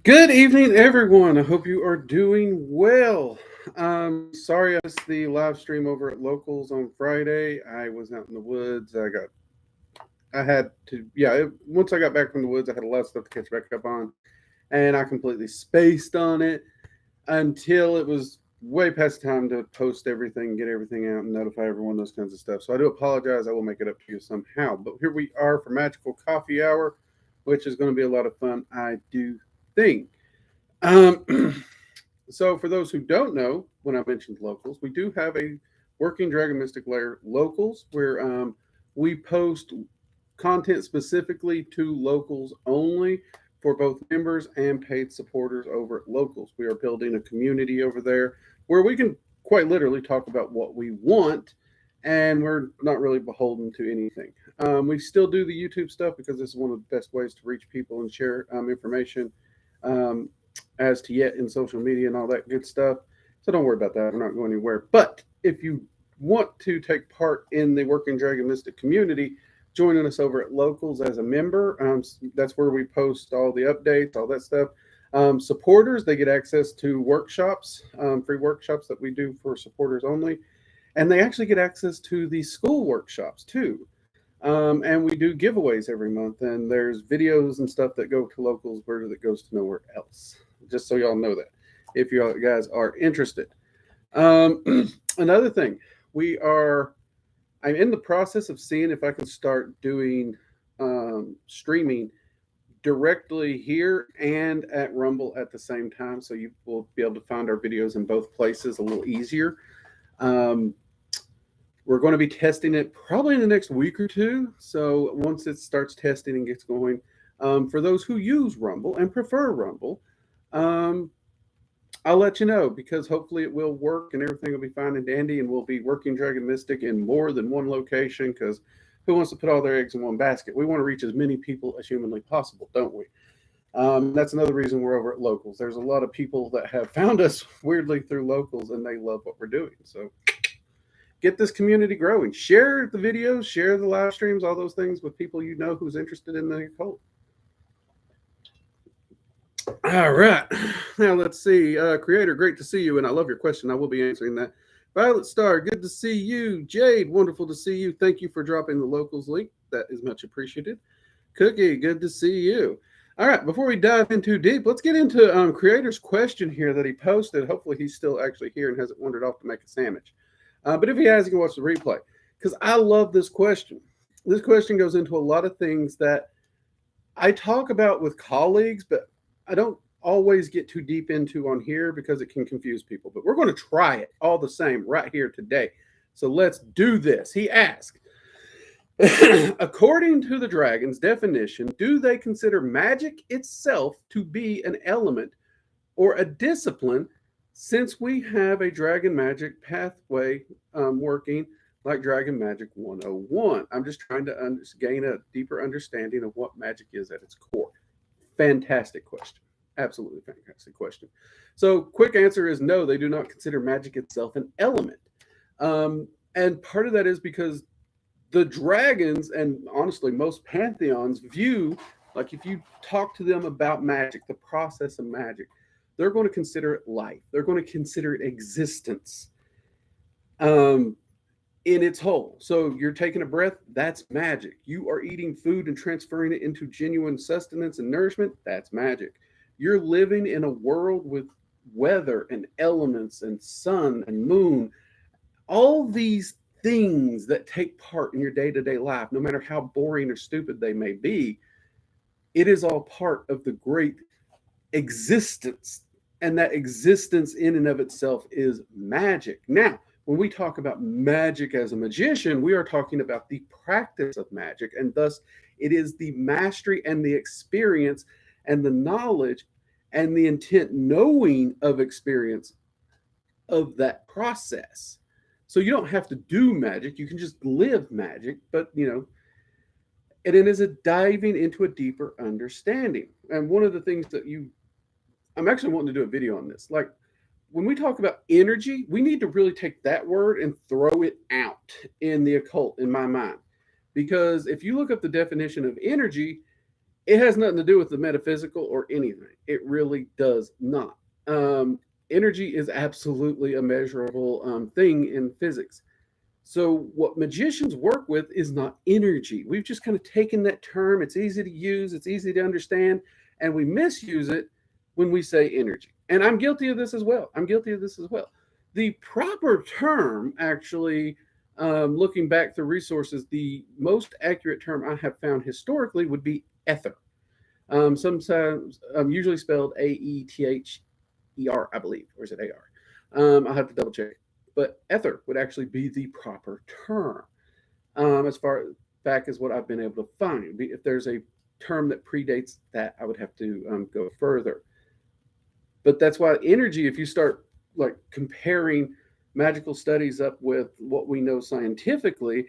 Good evening, everyone. I hope you are doing well. Sorry I missed the live stream over at Locals on Friday. I was out in the woods. I had to, yeah, once I got back from the woods, I had a lot of stuff to catch back up on, and I completely spaced on it until it was way past time to post everything, get everything out, and notify everyone, those kinds of stuff. So I do apologize. I will make it up to you somehow. But here we are for Magical Coffee Hour, which is going to be a lot of fun, I do think. Um, so, for those who don't know, when I mentioned locals, we do have a working Dragon Mystic Lair locals where we post content specifically to locals only for both members and paid supporters over at locals. We are building a community over there where we can quite literally talk about what we want and we're not really beholden to anything. We still do the YouTube stuff because this is one of the best ways to reach people and share information um, as to yet in social media and all that good stuff. So don't worry about that. We're not going anywhere. But if you want to take part in the Working Dragon Mystic community, joining us over at Locals as a member, that's where we post all the updates, all that stuff. Supporters, they get access to workshops, free workshops that we do for supporters only. And they actually get access to the school workshops too. And we do giveaways every month, and there's videos and stuff that go to locals where that goes to nowhere else. Just so y'all know that, if you guys are interested. Another thing, we are. I'm in the process of seeing if I can start doing streaming directly here and at Rumble at the same time, so you will be able to find our videos in both places a little easier. Um, we're going to be testing it probably in the next week or two. So once it starts testing and gets going, for those who use Rumble and prefer Rumble, um, I'll let you know because hopefully it will work and everything will be fine and dandy, and we'll be working Dragon Mystic in more than one location because who wants to put all their eggs in one basket? We want to reach as many people as humanly possible, don't we? That's another reason we're over at Locals. There's a lot of people that have found us weirdly through Locals and they love what we're doing. So get this community growing. Share the videos, share the live streams, all those things with people you know who's interested in the occult. All right. Now let's see. Creator, great to see you, and I love your question. I will be answering that. Violet Star, good to see you. Jade, wonderful to see you. Thank you for dropping the locals link. That is much appreciated. Cookie, good to see you. All right, before we dive in too deep, let's get into Creator's question here that he posted. Hopefully, he's still actually here and hasn't wandered off to make a sandwich. But if he has, he can watch the replay because I love this question. This question goes into a lot of things that I talk about with colleagues, but I don't always get too deep into on here because it can confuse people. But we're going to try it all the same right here today. So let's do this. He asked, according to the dragon's definition, do they consider magic itself to be an element or a discipline since we have a dragon magic pathway working like Dragon Magic 101? I'm just trying to gain a deeper understanding of what magic is at its core. Fantastic question. Absolutely fantastic question. So, quick answer is no, they do not consider magic itself an element. And part of that is because the dragons, and honestly, most pantheons view, like if you talk to them about magic, the process of magic, they're going to consider it life, they're going to consider it existence. In its whole. So you're taking a breath, that's magic. You are eating food and transferring it into genuine sustenance and nourishment, that's magic. You're living in a world with weather and elements and sun and moon, all these things that take part in your day-to-day life, no matter how boring or stupid they may be, it is all part of the great existence. And that existence in and of itself is magic. Now, when we talk about magic as a magician, we are talking about the practice of magic, and thus it is the mastery and the experience and the knowledge and the intent knowing of experience of that process. So you don't have to do magic, you can just live magic, but and it is a diving into a deeper understanding. And one of the things that I'm actually wanting to do a video on this. Like, when we talk about energy, we need to really take that word and throw it out in the occult, in my mind. Because if you look up the definition of energy, It has nothing to do with the metaphysical or anything. It really does not. Um, Energy is absolutely a measurable thing in physics. So, what magicians work with is not energy. We've just kind of taken that term. It's easy to use, it's easy to understand, and we misuse it when we say energy. And I'm guilty of this as well. I'm guilty of this as well. The proper term, actually, looking back through resources, the most accurate term I have found historically would be ether. Sometimes, usually spelled Aether, I believe, or is it AR? I'll have to double check. But ether would actually be the proper term, as far back as what I've been able to find. If there's a term that predates that, I would have to go further. But that's why energy, if you start like comparing magical studies up with what we know scientifically,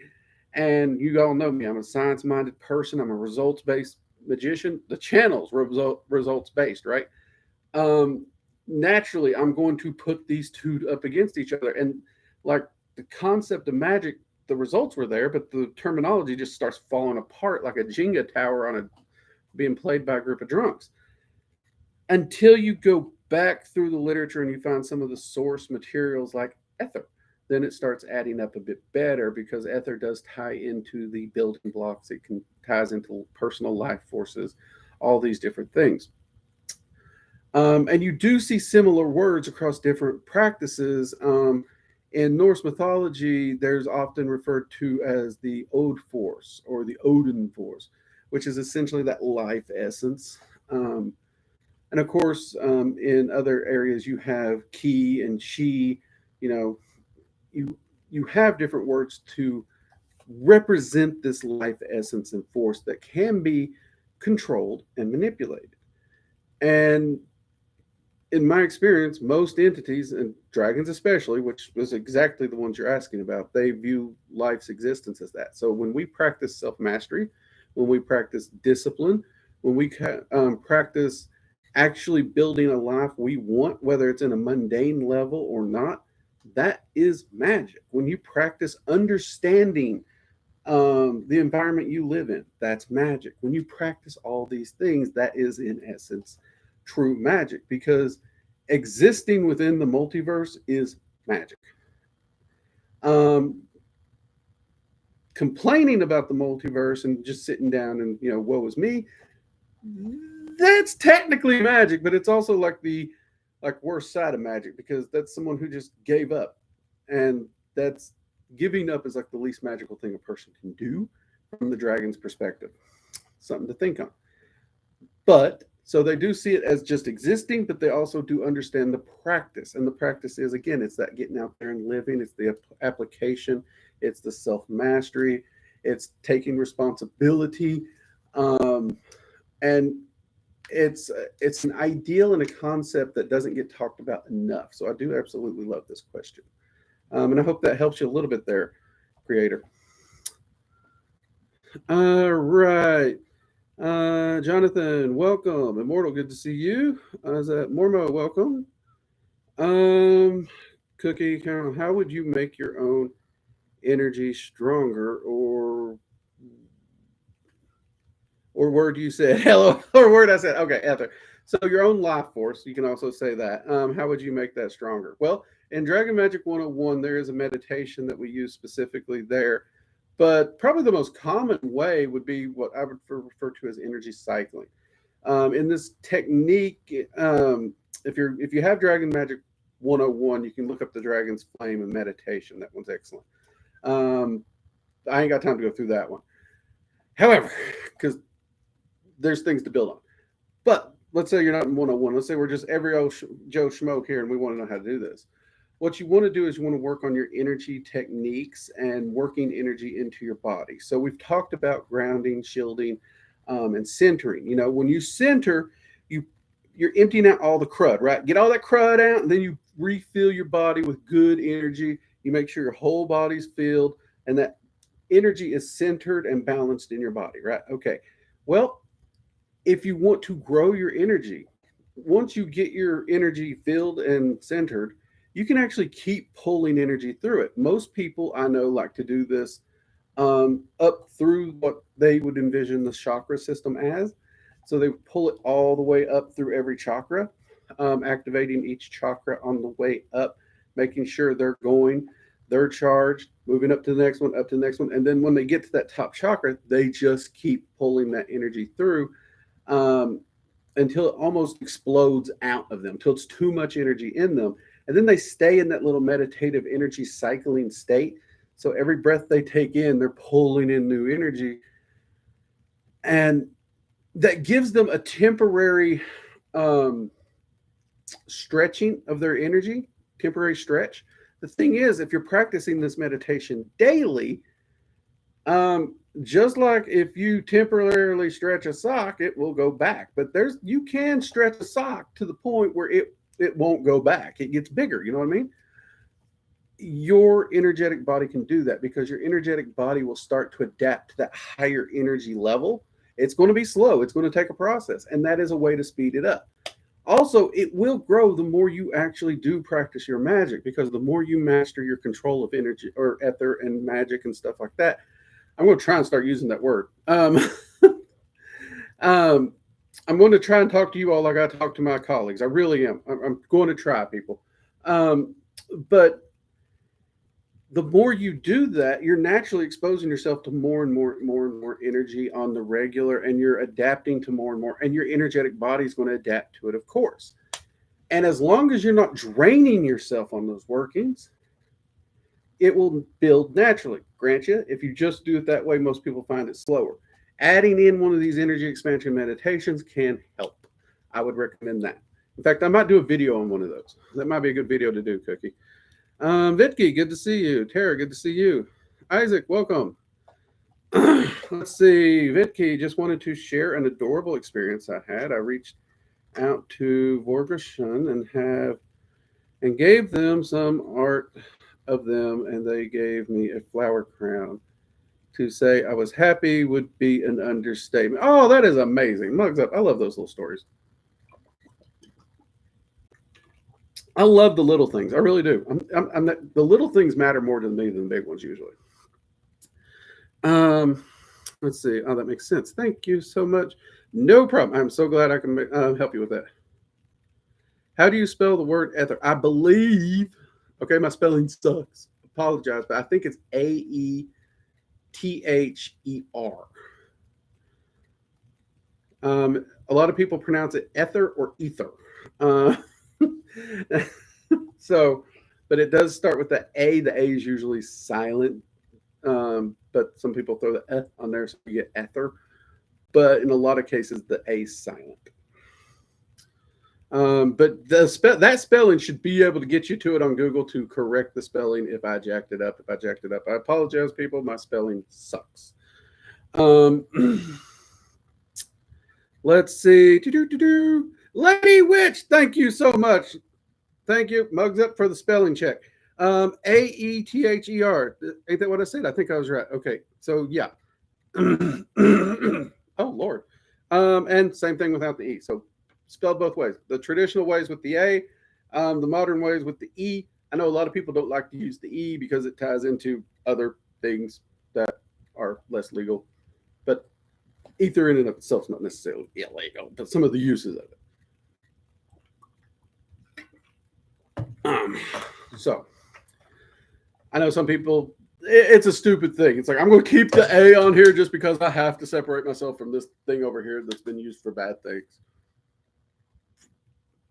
and you all know me, I'm a science minded person, I'm a results based magician. The channel's results based, right? um, Naturally I'm going to put these two up against each other. And like the concept of magic, the results were there, but the terminology just starts falling apart like a Jenga tower on a being played by a group of drunks until you go back through the literature and you find some of the source materials like ether. Then it starts adding up a bit better because ether does tie into the building blocks. It can ties into personal life forces, all these different things. And you do see similar words across different practices. In Norse mythology, there's often referred to as the Ode force or the Odin force, which is essentially that life essence. Um, and of course, in other areas, you have ki and chi. You know, you you have different words to represent this life essence and force that can be controlled and manipulated. And in my experience, most entities, and dragons especially, which was exactly the ones you're asking about, they view life's existence as that. So when we practice self mastery, when we practice discipline, when we practice actually building a life we want, whether it's in a mundane level or not, that is magic. When you practice understanding the environment you live in, that's magic. When you practice all these things, that is in essence true magic because existing within the multiverse is magic. Um, Complaining about the multiverse and just sitting down and, woe is me, that's technically magic, but it's also like the worst side of magic because that's someone who just gave up, and that's giving up is like the least magical thing a person can do from the dragon's perspective. Something to think on. But so they do see it as just existing, but they also do understand the practice. And the practice is, again, it's that getting out there and living, it's the application, it's the self mastery, it's taking responsibility. And it's an ideal and a concept that doesn't get talked about enough. So I do absolutely love this question. And I hope that helps you a little bit there, creator. All right. Jonathan, welcome. Immortal, good to see you. Is that Mormo, welcome. Um, Cookie, how would you make your own energy stronger, or word you said hello, or word I said? Okay, ether. So your own life force, you can also say that. How would you make that stronger? Well, in Dragon Magic 101, there is a meditation that we use specifically there. But probably the most common way would be what I would refer to as energy cycling. In this technique, if you have Dragon Magic 101, you can look up the Dragon's Flame and meditation. That one's excellent. Um, I ain't got time to go through that one. However, because there's things to build on. But let's say you're not in 101. Let's say we're just every old Joe Schmo here and we want to know how to do this. What you want to do is you want to work on your energy techniques and working energy into your body. So we've talked about grounding, shielding, and centering. When you center, you're emptying out all the crud, right? Get all that crud out, and then you refill your body with good energy. You make sure your whole body's filled, and that energy is centered and balanced in your body, right? Okay. Well, if you want to grow your energy, once you get your energy filled and centered, you can actually keep pulling energy through it. Most people I know like to do this up through what they would envision the chakra system as. So they pull it all the way up through every chakra, activating each chakra on the way up, making sure they're charged, moving up to the next one, up to the next one. And then when they get to that top chakra, they just keep pulling that energy through um, until it almost explodes out of them, until it's too much energy in them. And then they stay in that little meditative energy cycling state. So every breath they take in, they're pulling in new energy. And that gives them a temporary um, stretching of their energy, temporary stretch. The thing is, if you're practicing this meditation daily, just like if you temporarily stretch a sock, it will go back. But you can stretch a sock to the point where it won't go back. It gets bigger. You know what I mean? Your energetic body can do that because your energetic body will start to adapt to that higher energy level. It's going to be slow. It's going to take a process, and that is a way to speed it up. Also, it will grow the more you actually do practice your magic, because the more you master your control of energy or ether and magic and stuff like that. I'm going to try and start using that word. Um, I'm going to try and talk to you all like I talk to my colleagues. I really am. I'm going to try, people. But the more you do that, you're naturally exposing yourself to more and more energy on the regular, and you're adapting to more and more, and your energetic body is going to adapt to it, of course. And as long as you're not draining yourself on those workings, it will build naturally. Grant you, if you just do it that way, most people find it slower. Adding in one of these energy expansion meditations can help. I would recommend that. In fact, I might do a video on one of those. That might be a good video to do, Cookie. Vitki, good to see you. Tara, good to see you. Isaac, welcome. Let's see. Vitki just wanted to share an adorable experience I had. I reached out to Vorgershun and gave them some art of them, and they gave me a flower crown. To say I was happy would be an understatement. Oh, that is amazing. Mugs up. I love those little stories. I love the little things. I really do. I'm not, the little things matter more to me than the big ones usually. Um, let's see. Oh, that makes sense. Thank you so much. No problem. I'm so glad I can help you with that. How do you spell the word ether? I believe. Okay, my spelling sucks. Apologize, but I think it's Aether. A lot of people pronounce it ether or ether. Uh, so, but it does start with the A. The A is usually silent, but some people throw the on there so you get ether. But in a lot of cases, the A is silent. But that spelling should be able to get you to it on Google to correct the spelling if I jacked it up. I apologize, people. My spelling sucks. Let's see. Lady Witch, thank you so much. Thank you. Mugs up for the spelling check. Aether. Ain't that what I said? I think I was right. Okay. So, yeah. Oh, Lord. And same thing without the E. So, spelled both ways. The traditional ways with the A, the modern ways with the E. I know a lot of people don't like to use the E because it ties into other things that are less legal. But ether in and of itself is not necessarily illegal, but some of the uses of it. So, I know some people, it's a stupid thing. It's like, I'm going to keep the A on here just because I have to separate myself from this thing over here that's been used for bad things.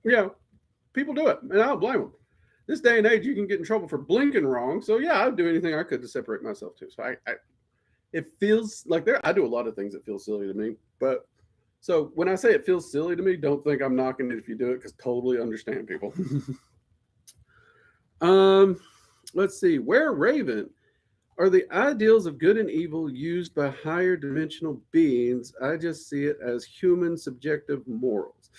Yeah, people do it, and I don't blame them. This day and age, you can get in trouble for blinking wrong. So yeah, I'd do anything I could to separate myself too. So it feels like I do a lot of things that feel silly to me. But so when I say it feels silly to me, don't think I'm knocking it if you do it, because totally understand people. Let's see. Where Raven are the ideals of good and evil used by higher dimensional beings? I just see it as human subjective morals.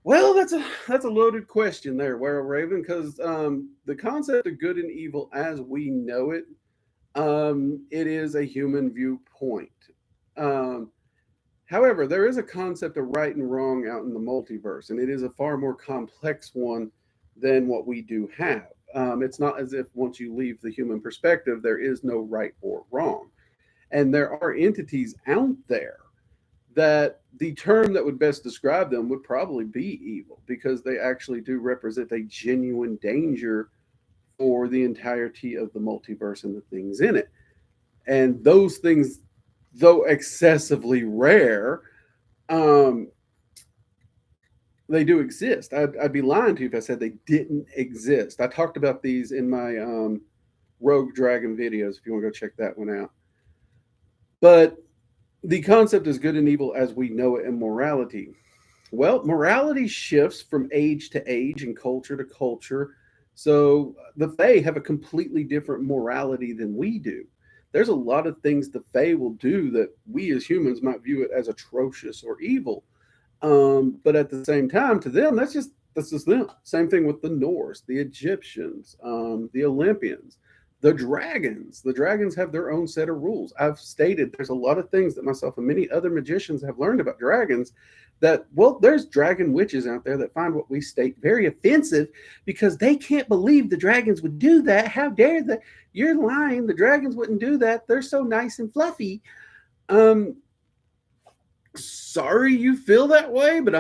Well, that's a loaded question there, Where Raven, because the concept of good and evil as we know it, it is a human viewpoint. However, there is a concept of right and wrong out in the multiverse, and it is a far more complex one than what we do have. It's not as if once you leave the human perspective, there is no right or wrong. And there are entities out there that the term that would best describe them would probably be evil, because they actually do represent a genuine danger for the entirety of the multiverse and the things in it. And those things, though excessively rare, um, they do exist. I'd be lying to you if I said they didn't exist. I talked about these in my Rogue Dragon videos, if you want to go check that one out. But the concept is good and evil as we know it in morality. Well, morality shifts from age to age and culture to culture. So the Fae have a completely different morality than we do. There's a lot of things the Fae will do that we as humans might view it as atrocious or evil. But at the same time, to them, that's just them. Same thing with the Norse, the Egyptians, the Olympians, the dragons. The dragons have their own set of rules. I've stated there's a lot of things that myself and many other magicians have learned about dragons. That, well, there's dragon witches out there that find what we state very offensive because they can't believe the dragons would do that. How dare they? You're lying. The dragons wouldn't do that. They're so nice and fluffy. Um, Sorry you feel that way, but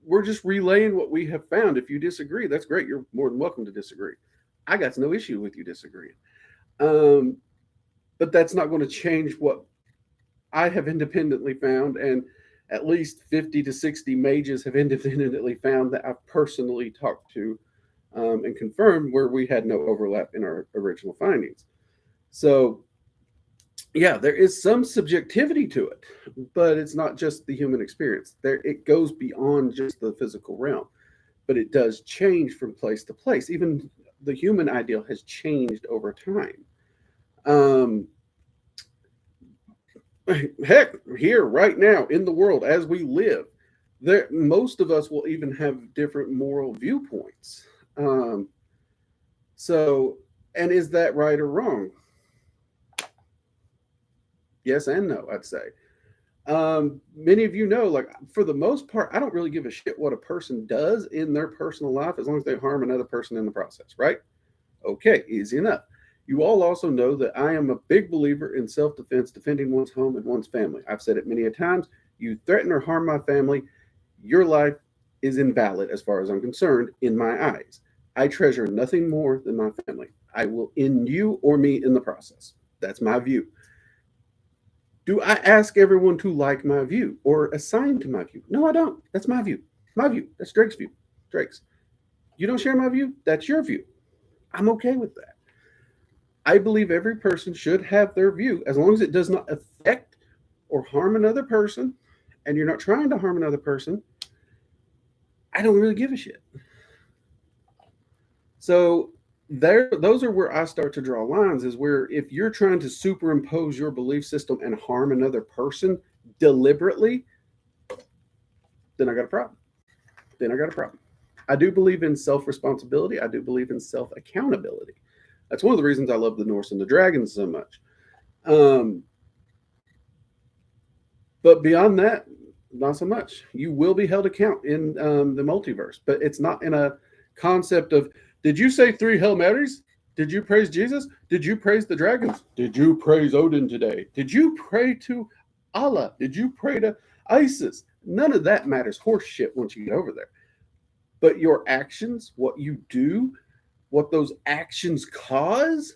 we're just relaying what we have found. If you disagree, that's great. You're more than welcome to disagree. I got no issue with you disagreeing. Um, but that's not going to change what I have independently found, and at least 50 to 60 mages have independently found that I've personally talked to, and confirmed where we had no overlap in our original findings. So yeah, there is some subjectivity to it, but it's not just the human experience. There, it goes beyond just the physical realm, but it does change from place to place. Even the human ideal has changed over time. Um, Heck, here right now in the world as we live, there most of us will even have different moral viewpoints. Um, so, and is that right or wrong? Yes and no, I'd say. Many of you know, like, for the most part, I don't really give a shit what a person does in their personal life as long as they harm another person in the process, right? Okay, easy enough. You all also know that I am a big believer in self defense, defending one's home and one's family. I've said it many a times. You threaten or harm my family, your life is invalid as far as I'm concerned in my eyes. I treasure nothing more than my family. I will end you or me in the process. That's my view. Do I ask everyone to like my view or assign to my view? No, I don't. That's my view. My view. That's Drake's view. Drake's. You don't share my view? That's your view. I'm okay with that. I believe every person should have their view as long as it does not affect or harm another person and you're not trying to harm another person. I don't really give a shit. So there, those are where I start to draw lines, is where if you're trying to superimpose your belief system and harm another person deliberately, then I got a problem. Then I got a problem. I do believe in self responsibility. I do believe in self accountability. That's one of the reasons I love the Norse and the dragons so much. Um, but beyond that, not so much. You will be held account in the multiverse, but it's not in a concept of, did you say three Hail Marys? Did you praise Jesus? Did you praise the dragons? Did you praise Odin today? Did you pray to Allah? Did you pray to Isis? None of that matters horse shit once you get over there. But your actions, what you do, what those actions cause,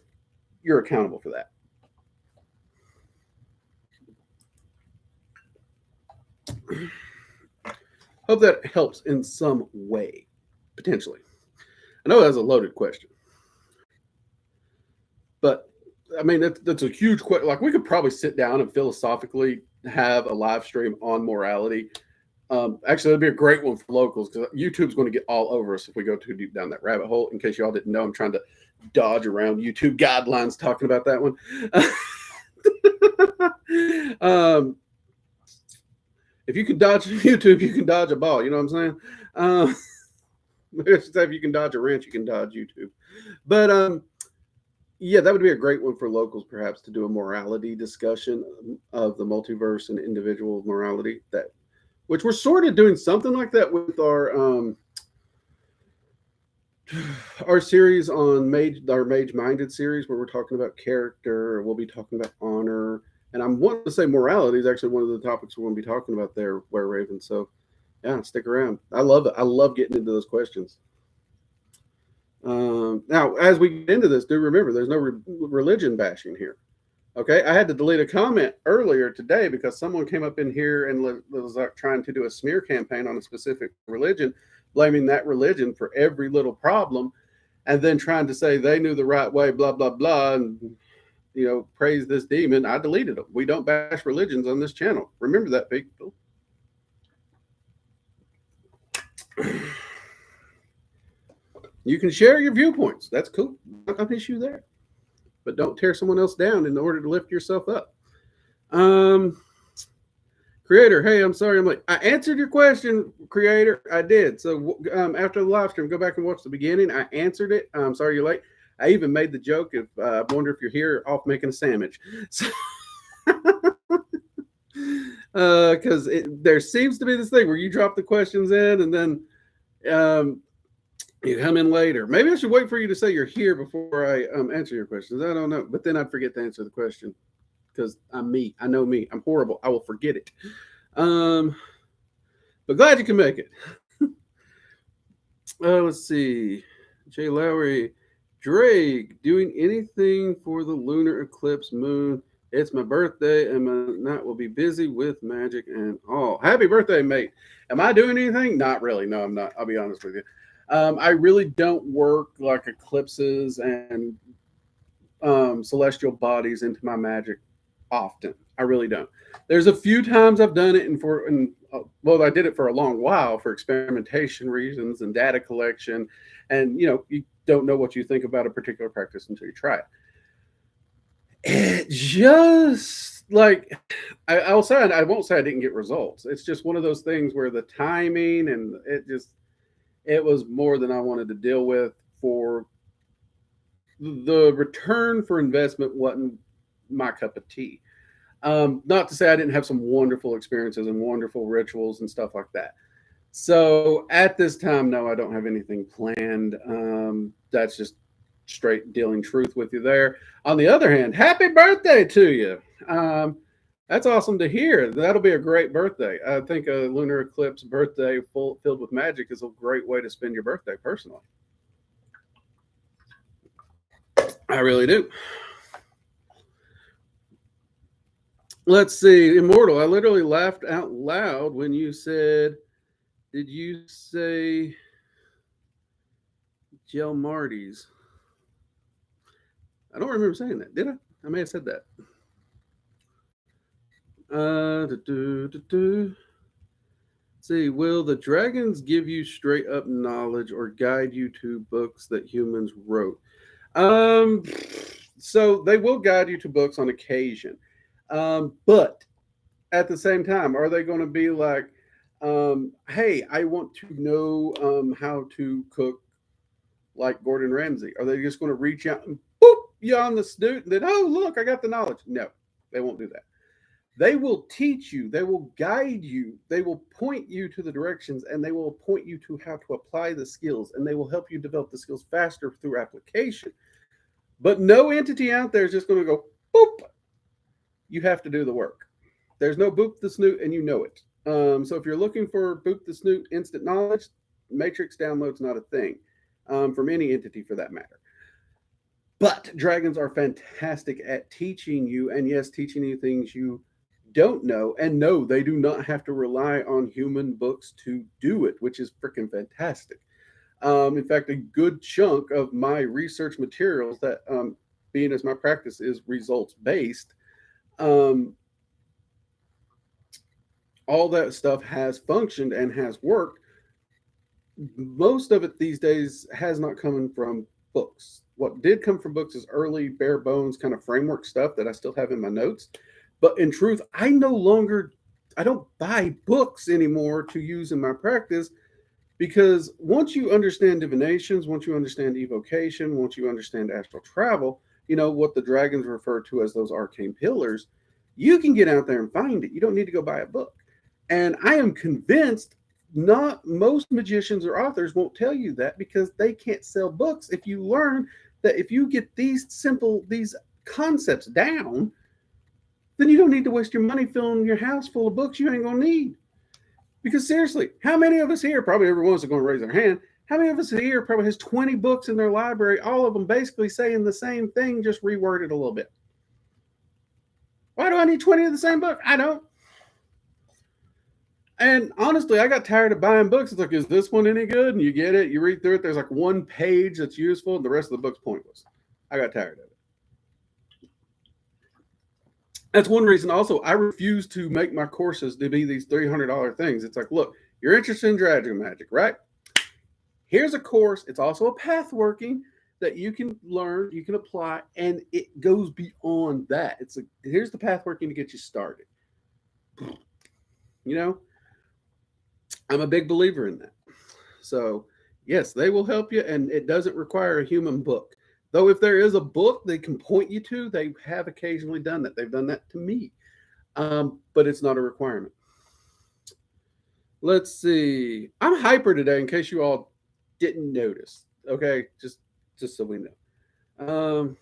you're accountable for that. Hope that helps in some way, potentially. I know that's a loaded question, but I mean, that's a huge question. Like, we could probably sit down and philosophically have a live stream on morality. Actually, that'd be a great one for locals, because YouTube's going to get all over us if we go too deep down that rabbit hole. In case y'all didn't know, I'm trying to dodge around YouTube guidelines talking about that one. If you can dodge YouTube, you can dodge a ball. You know what I'm saying? I should say, if you can dodge a wrench, you can dodge YouTube. But yeah, that would be a great one for locals, perhaps, to do a morality discussion of the multiverse and individual morality. That, which we're sort of doing something like that with our series on our mage minded series, where we're talking about character. We'll be talking about honor. And I'm wanting to say morality is actually one of the topics we're going to be talking about there, Where Raven. So, yeah, stick around. I love it. I love getting into those questions. Now, as we get into this, do remember there's no religion bashing here. Okay, I had to delete a comment earlier today because someone came up in here and was like trying to do a smear campaign on a specific religion, blaming that religion for every little problem, and then trying to say they knew the right way, blah blah blah, and praise this demon. I deleted them. We don't bash religions on this channel. Remember that, people. You can share your viewpoints. That's cool. Not an issue there. But don't tear someone else down in order to lift yourself up. Creator, hey, I'm sorry I'm late. I answered your question, Creator. I did. So after the live stream, go back and watch the beginning. I answered it. I'm sorry you're late. I even made the joke if I wonder if you're here off making a sandwich. Because there seems to be this thing where you drop the questions in and then you come in later. Maybe I should wait for you to say you're here before I answer your questions. I don't know. But then I'd forget to answer the question because I'm me. I know me. I'm horrible. I will forget it. But glad you can make it. Let's see. Jay Lowry. Drake, doing anything for the lunar eclipse moon? It's my birthday and my night will be busy with magic and all. Happy birthday, mate. Am I doing anything? Not really. No, I'm not. I'll be honest with you. I really don't work like eclipses and celestial bodies into my magic often. I really don't. There's a few times I've done it, well, I did it for a long while for experimentation reasons and data collection, and you don't know what you think about a particular practice until you try it. It just like I won't say I didn't get results. It's just one of those things where the timing and it was more than I wanted to deal with. For the return for investment wasn't my cup of tea. Not to say I didn't have some wonderful experiences and wonderful rituals and stuff like that. So at this time, no, I don't have anything planned. That's just straight dealing truth with you there. On the other hand, happy birthday to you. That's awesome to hear. That'll be a great birthday. I think a lunar eclipse birthday filled with magic is a great way to spend your birthday personally. I really do. Let's see. Immortal, I literally laughed out loud when you said, did you say Gel Marty's? I don't remember saying that. Did I? I may have said that. See, will the dragons give you straight up knowledge or guide you to books that humans wrote? So they will guide you to books on occasion. But at the same time, are they going to be like, hey, I want to know how to cook like Gordon Ramsay? Are they just going to reach out and boop you on the snoot and then, oh, look, I got the knowledge? No, they won't do that. They will teach you, they will guide you, they will point you to the directions, and they will point you to how to apply the skills, and they will help you develop the skills faster through application. But no entity out there is just going to go, boop. You have to do the work. There's no boop the snoot, and you know it. So if you're looking for boop the snoot instant knowledge, matrix download's not a thing from any entity for that matter. But dragons are fantastic at teaching you, and yes, teaching you things you don't know. And no, they do not have to rely on human books to do it, which is freaking fantastic. In fact, a good chunk of my research materials that, being as my practice is results based, all that stuff has functioned and has worked. Most of it these days has not come from books. What did come from books is early bare bones kind of framework stuff that I still have in my notes. But in truth, I don't buy books anymore to use in my practice, because once you understand divinations, once you understand evocation, once you understand astral travel, what the dragons refer to as those arcane pillars, you can get out there and find it. You don't need to go buy a book. And I am convinced not most magicians or authors won't tell you that, because they can't sell books. If you learn that if you get these concepts down, then you don't need to waste your money filling your house full of books you ain't going to need. Because seriously, how many of us here, probably everyone's going to raise their hand, how many of us here probably has 20 books in their library, all of them basically saying the same thing, just reworded a little bit? Why do I need 20 of the same book? I don't. And honestly, I got tired of buying books. It's like, is this one any good? And you get it, you read through it, there's like one page that's useful, and the rest of the book's pointless. I got tired of it. That's one reason also I refuse to make my courses to be these $300 things. It's like, look, you're interested in dragon magic, right? Here's a course. It's also a path working that you can learn, you can apply, and it goes beyond that. It's like, here's the path working to get you started. You know, I'm a big believer in that. So, yes, they will help you, and it doesn't require a human book. Though, if there is a book they can point you to, they have occasionally done that. They've done that to me, but it's not a requirement. Let's see. I'm hyper today, in case you all didn't notice. Okay, just so we know.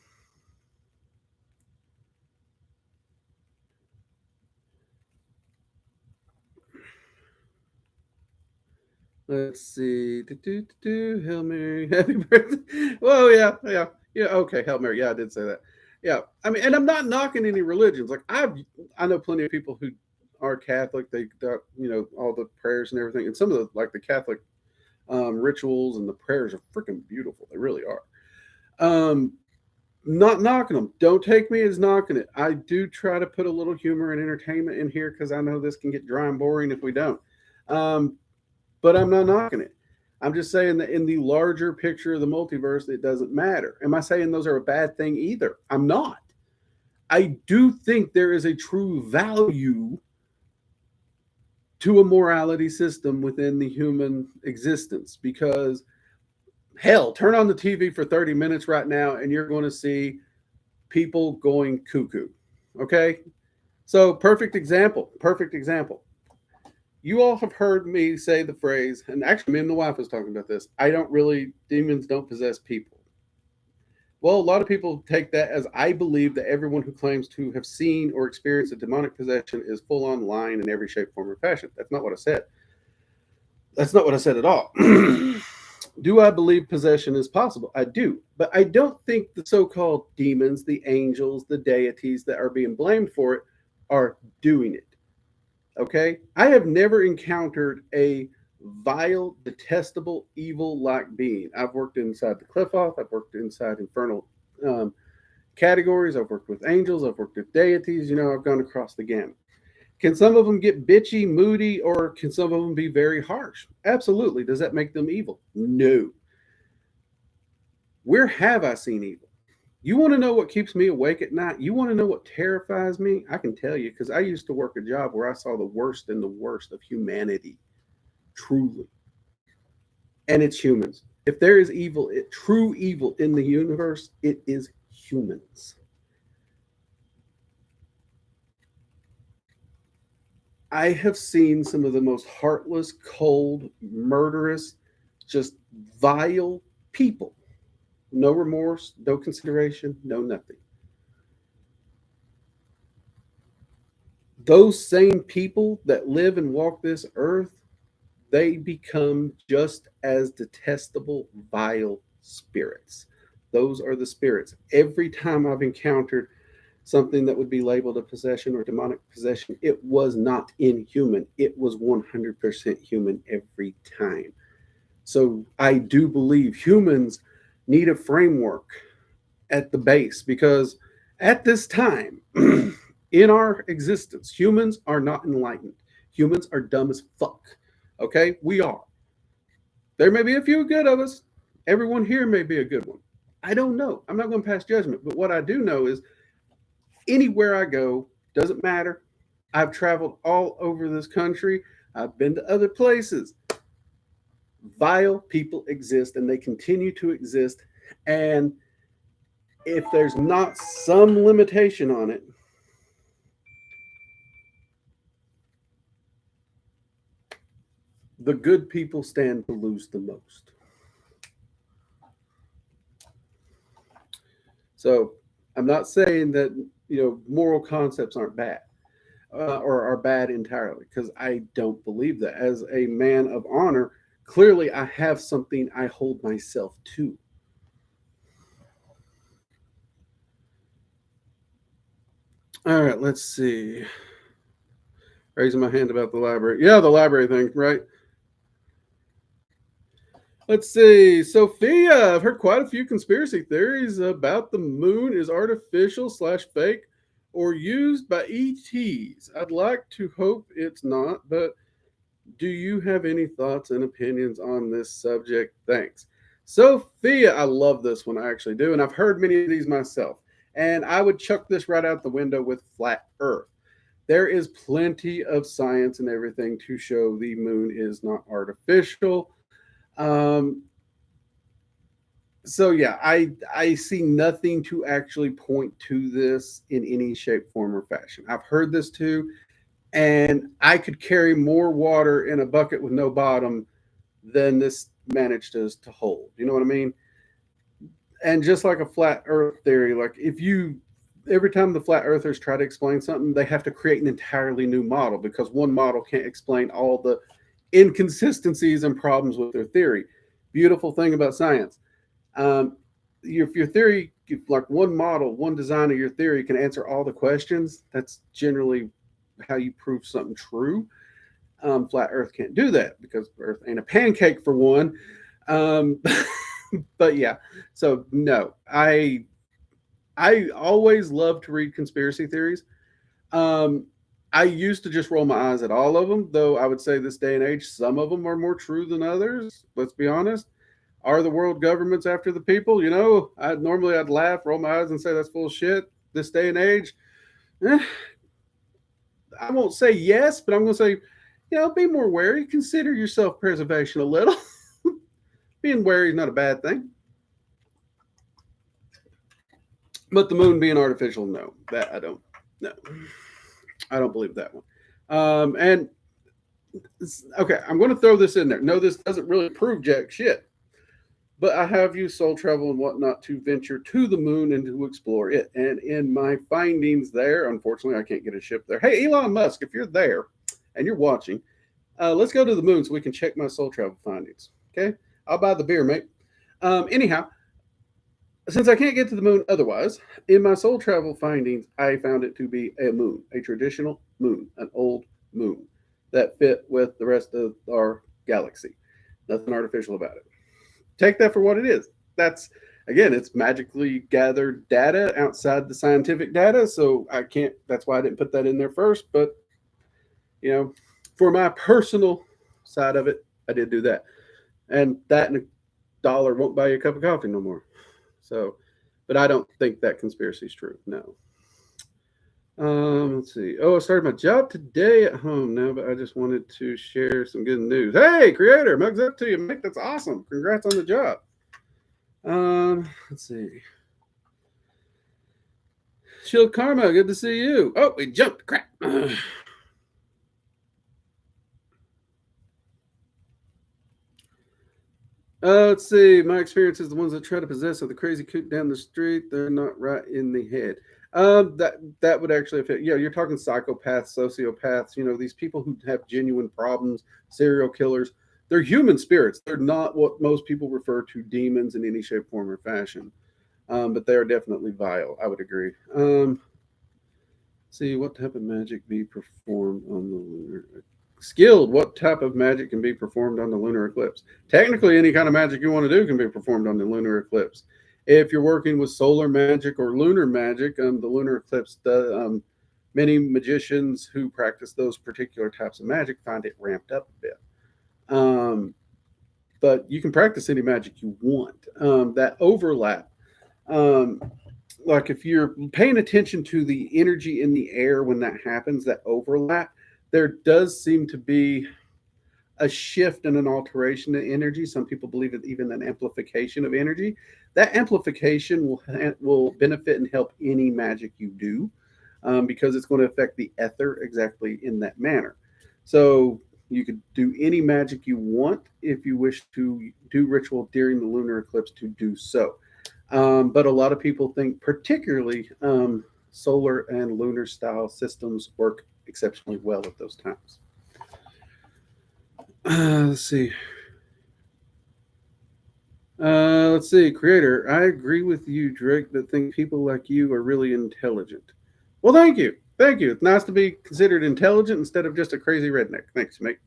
Let's see. Hail Mary, happy birthday. Well, yeah. Okay, Hail Mary. Yeah, I did say that. Yeah, I mean, and I'm not knocking any religions. Like I know plenty of people who are Catholic. They got all the prayers and everything, and some of the Catholic rituals and the prayers are freaking beautiful. They really are. Not knocking them. Don't take me as knocking it. I do try to put a little humor and entertainment in here because I know this can get dry and boring if we don't. But I'm not knocking it. I'm just saying that in the larger picture of the multiverse, it doesn't matter. Am I saying those are a bad thing either? I'm not. I do think there is a true value to a morality system within the human existence because, hell, turn on the TV for 30 minutes right now and you're going to see people going cuckoo. Okay? So, perfect example. You all have heard me say the phrase, and actually, me and the wife was talking about this. Demons don't possess people. Well, a lot of people take that as I believe that everyone who claims to have seen or experienced a demonic possession is full on lying in every shape, form, or fashion. That's not what I said. That's not what I said at all. Do I believe possession is possible? I do. But I don't think the so called demons, the angels, the deities that are being blamed for it are doing it. Okay? I have never encountered a vile, detestable, evil like being. I've worked inside the Qliphoth, I've worked inside infernal categories, I've worked with angels, I've worked with deities, I've gone across the gamut. Can some of them get bitchy, moody, or can some of them be very harsh? Absolutely. Does that make them evil? No. Where have I seen evil? You want to know what keeps me awake at night? You want to know what terrifies me? I can tell you because I used to work a job where I saw the worst and the worst of humanity, truly. And it's humans. If there is evil, true evil in the universe, it is humans. I have seen some of the most heartless, cold, murderous, just vile people. No remorse, no consideration, no nothing. Those same people that live and walk this earth, they become just as detestable, vile spirits. Those are the spirits. Every time I've encountered something that would be labeled a possession or demonic possession, it was not inhuman. It was 100% human every time. So I do believe humans need a framework at the base because at this time in our existence, humans are not enlightened. Humans are dumb as fuck. Okay? We are. There may be a few good of us. Everyone here may be a good one. I don't know. I'm not going to pass judgment. But what I do know is anywhere I go, doesn't matter. I've traveled all over this country. I've been to other places. Vile people exist and they continue to exist. And if there's not some limitation on it, the good people stand to lose the most. So I'm not saying that moral concepts aren't bad or are bad entirely, because I don't believe that. As a man of honor, clearly I have something I hold myself to. All right, let's see. Raising my hand about the library. Yeah, the library thing, right? Let's see. Sophia, I've heard quite a few conspiracy theories about the moon is artificial slash fake or used by ETs. I'd like to hope it's not, but do you have any thoughts and opinions on this subject? Thanks. Sophia, I love this one. I actually do. And I've heard many of these myself. And I would chuck this right out the window with flat earth. There is plenty of science and everything to show the moon is not artificial. Um, so yeah, I see nothing to actually point to this in any shape, form, or fashion. I've heard this too, and I could carry more water in a bucket with no bottom than this managed to hold. You know what I mean? And just like a flat Earth theory, like if you every time the flat earthers try to explain something, they have to create an entirely new model because one model can't explain all the inconsistencies and problems with their theory. Beautiful thing about science. Um, if your theory, if like one model, one design of your theory can answer all the questions, that's generally how you prove something true. Flat Earth can't do that because Earth ain't a pancake for one. Um, but yeah, so no, I always love to read conspiracy theories. Um, I used to just roll my eyes at all of them, though I would say this day and age, some of them are more true than others. Let's be honest. Are the world governments after the people? I'd laugh, roll my eyes, and say that's full of shit. This day and age, eh, I won't say yes, but I'm going to say, be more wary. Consider your self preservation a little. Being wary is not a bad thing. But the moon being artificial, no, that I don't. No, I don't believe that one. And okay, I'm going to throw this in there. No, this doesn't really prove jack shit. But I have used soul travel and whatnot to venture to the moon and to explore it. And in my findings there, unfortunately, I can't get a ship there. Hey, Elon Musk, if you're there and you're watching, let's go to the moon so we can check my soul travel findings. Okay, I'll buy the beer, mate. Anyhow, since I can't get to the moon otherwise, in my soul travel findings, I found it to be a moon, a traditional moon, an old moon that fit with the rest of our galaxy. Nothing artificial about it. Take that for what it is. That's again, it's magically gathered data outside the scientific data, so I can't. That's why I didn't put that in there first. But you know, for my personal side of it, I did do that, and that and a dollar won't buy you a cup of coffee no more. So, but I don't think that conspiracy is true. No. Let's see. Oh, I started my job today at home now, but I just wanted to share some good news. Hey, creator, mugs up to you, mate. That's awesome. Congrats on the job. Let's see. Shield Karma, good to see you. Oh, we jumped. Crap. Let's see. My experience is the ones that try to possess are the crazy kook down the street. They're not right in the head. That would actually affect. Yeah, you're talking psychopaths, sociopaths. These people who have genuine problems, serial killers. They're human spirits. They're not what most people refer to demons in any shape, form, or fashion. But they are definitely vile. I would agree. See what type of magic be performed on the lunar skilled. What type of magic can be performed on the lunar eclipse? Technically, any kind of magic you want to do can be performed on the lunar eclipse. If you're working with solar magic or lunar magic, the lunar eclipse, many magicians who practice those particular types of magic find it ramped up a bit. But you can practice any magic you want. That overlap, um, like if you're paying attention to the energy in the air when that happens, that overlap, there does seem to be a shift and an alteration in energy. Some people believe it even an amplification of energy. That amplification will benefit and help any magic you do, because it's going to affect the ether exactly in that manner. So you could do any magic you want if you wish to do ritual during the lunar eclipse to do so. But a lot of people think, particularly solar and lunar style systems, work exceptionally well at those times. Let's see. Let's see, creator. I agree with you, Drake, that think people like you are really intelligent. Well, thank you. Thank you. It's nice to be considered intelligent instead of just a crazy redneck. Thanks, mate.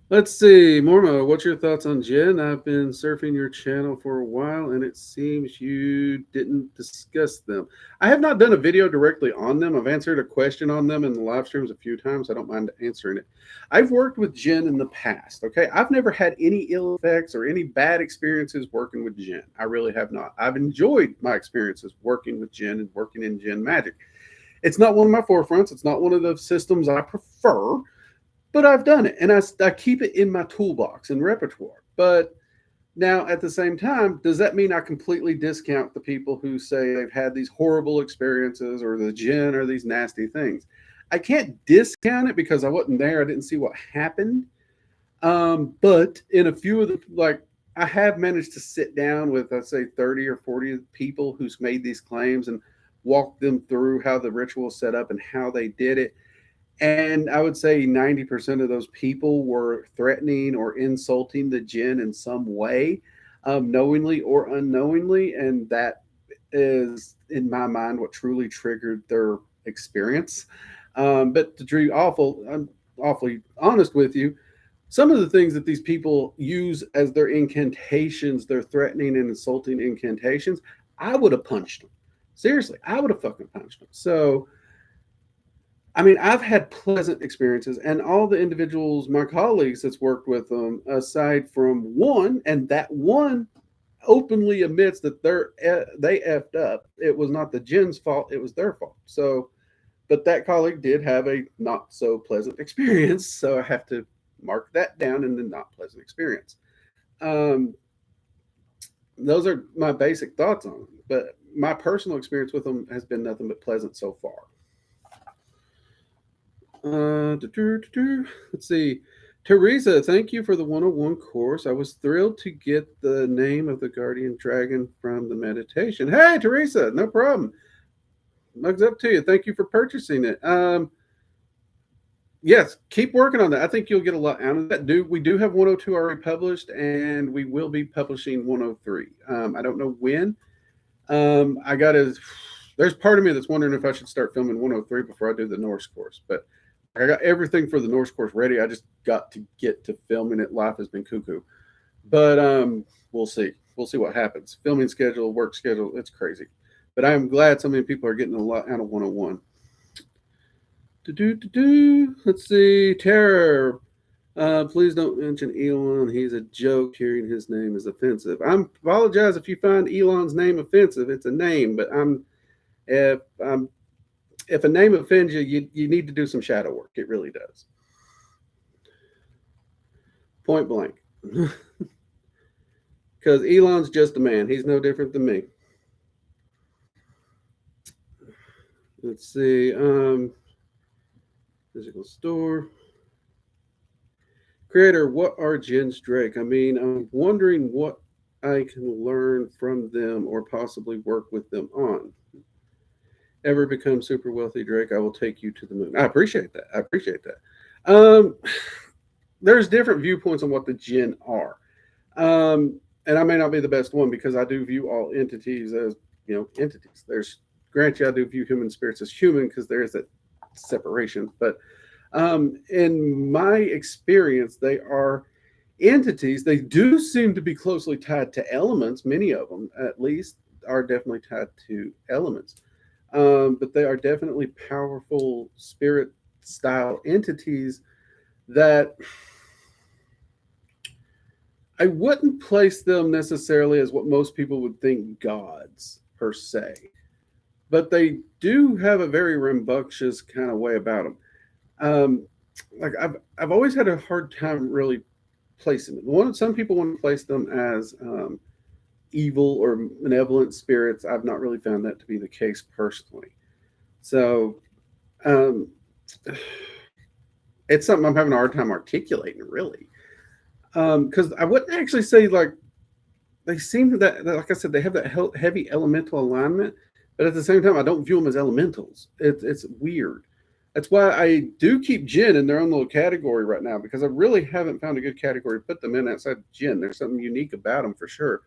Let's see, Mormo, what's your thoughts on Jen? I've been surfing your channel for a while and it seems you didn't discuss them. I have not done a video directly on them. I've answered a question on them in the live streams a few times. I don't mind answering it. I've worked with Jen in the past, okay? I've never had any ill effects or any bad experiences working with Jen. I really have not. I've enjoyed my experiences working with Jen and working in Jen Magic. It's not one of my forefronts. It's not one of the systems I prefer, but I've done it and I keep it in my toolbox and repertoire. But now at the same time, does that mean I completely discount the people who say they've had these horrible experiences or the gin or these nasty things? I can't discount it because I wasn't there. I didn't see what happened. But in a few of the, like, I have managed to sit down with, I'd say, 30 or 40 people who's made these claims and walk them through how the ritual is set up and how they did it. And I would say 90% of those people were threatening or insulting the jinn in some way, knowingly or unknowingly. And that is, in my mind, what truly triggered their experience. But to be I'm awfully honest with you, some of the things that these people use as their incantations, their threatening and insulting incantations, I would have punched them. Seriously, I would have fucking punched them. So, I mean, I've had pleasant experiences, and all the individuals, my colleagues that's worked with them, aside from one, and that one openly admits that they effed up. It was not the gin's fault; it was their fault. So, but that colleague did have a not so pleasant experience, so I have to mark that down in the not pleasant experience. Um, those are my basic thoughts on them, but my personal experience with them has been nothing but pleasant so far. Let's see. Teresa, thank you for the 101 course. I was thrilled to get the name of the guardian dragon from the meditation. Hey, Teresa, no problem. Mugs up to you. Thank you for purchasing it. Yes, keep working on that. I think you'll get a lot out of that. We do have 102 already published, and we will be publishing 103. I don't know when. I got to. There's part of me that's wondering if I should start filming 103 before I do the Norse course, but I got everything for the Norse course ready. I just got to get to filming it. Life has been cuckoo, but we'll see. We'll see what happens. Filming schedule, work schedule, it's crazy. But I am glad so many people are getting a lot out of 101. Let's see. Terror. Please don't mention Elon. He's a joke. Hearing his name is offensive. I apologize if you find Elon's name offensive. It's a name, but if a name offends you, you need to do some shadow work. It really does. Point blank. Because Elon's just a man. He's no different than me. Let's see. Physical store. Creator, what are Jen's Drake? I mean, I'm wondering what I can learn from them or possibly work with them on. Ever become super wealthy, Drake? I will take you to the moon. I appreciate that. I appreciate that. There's different viewpoints on what the Jinn are. And I may not be the best one because I do view all entities as, entities. Grant you, I do view human spirits as human because there is that separation. But in my experience, they are entities. They do seem to be closely tied to elements. Many of them, at least, are definitely tied to elements. But they are definitely powerful spirit style entities that I wouldn't place them necessarily as what most people would think gods per se, but they do have a very rambunctious kind of way about them. Like I've always had a hard time really placing them. Some people want to place them as evil or benevolent spirits. I've not really found that to be the case personally. So it's something I'm having a hard time articulating, really. Because I wouldn't actually say like they seem that like I said, they have that heavy elemental alignment, but at the same time, I don't view them as elementals. It's weird. That's why I do keep Jinn in their own little category right now because I really haven't found a good category to put them in outside Jinn. There's something unique about them for sure.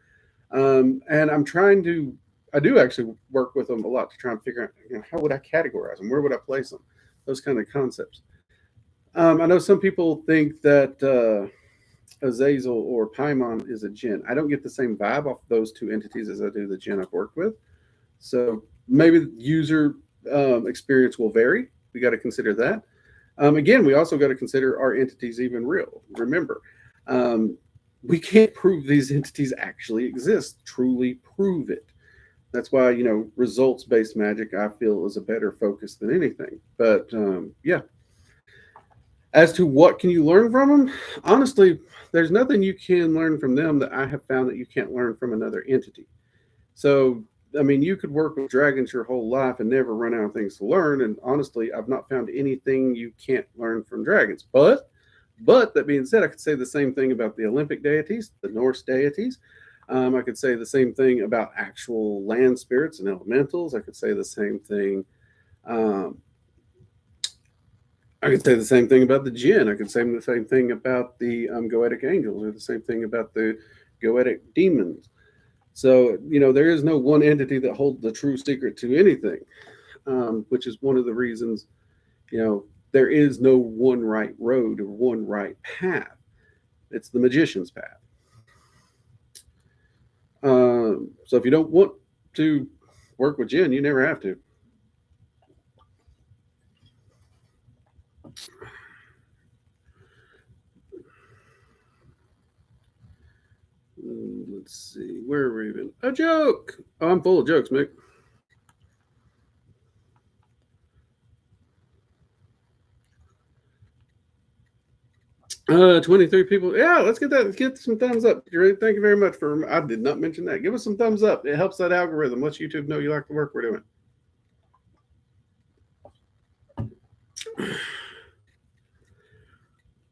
And I'm trying to, I do actually work with them a lot to try and figure out, how would I categorize them? Where would I place them? Those kind of concepts. I know some people think that Azazel or Paimon is a Jinn. I don't get the same vibe off those two entities as I do the Jinn I've worked with. So maybe the user experience will vary. We got to consider that. Again, we also got to consider are entities even real? Remember, um, we can't prove these entities actually exist, truly prove it. That's why, results based magic, I feel, is a better focus than anything. But yeah, as to what can you learn from them, honestly, there's nothing you can learn from them that I have found that you can't learn from another entity. So, I mean, you could work with dragons your whole life and never run out of things to learn. And honestly, I've not found anything you can't learn from dragons. But that being said, I could say the same thing about the Olympic deities, the Norse deities. I could say the same thing about actual land spirits and elementals. I could say the same thing. Um, I could say the same thing about the Jinn. I could say the same thing about the Goetic angels, or the same thing about the Goetic demons. So, there is no one entity that holds the true secret to anything, which is one of the reasons, there is no one right road or one right path. It's the magician's path. So if you don't want to work with Jinn, you never have to. Let's see. Where are we even? A joke. Oh, I'm full of jokes, Mick. 23 people. Yeah, let's get that. Let's get some thumbs up. Thank you very much for. I did not mention that. Give us some thumbs up. It helps that algorithm. Lets YouTube know you like the work we're doing.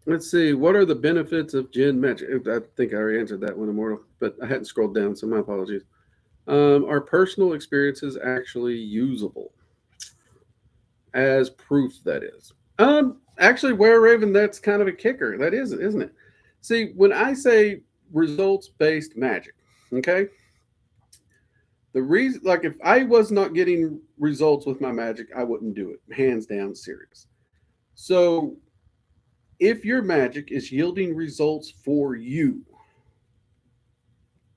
Let's see. What are the benefits of Jinn magic? I think I already answered that one, Immortal, but I hadn't scrolled down, so my apologies. Are personal experiences actually usable as proof? That is. Actually, Were Raven, that's kind of a kicker. That is, isn't it? See, when I say results based magic, okay, the reason, like, if I was not getting results with my magic, I wouldn't do it. Hands down, serious. So, if your magic is yielding results for you,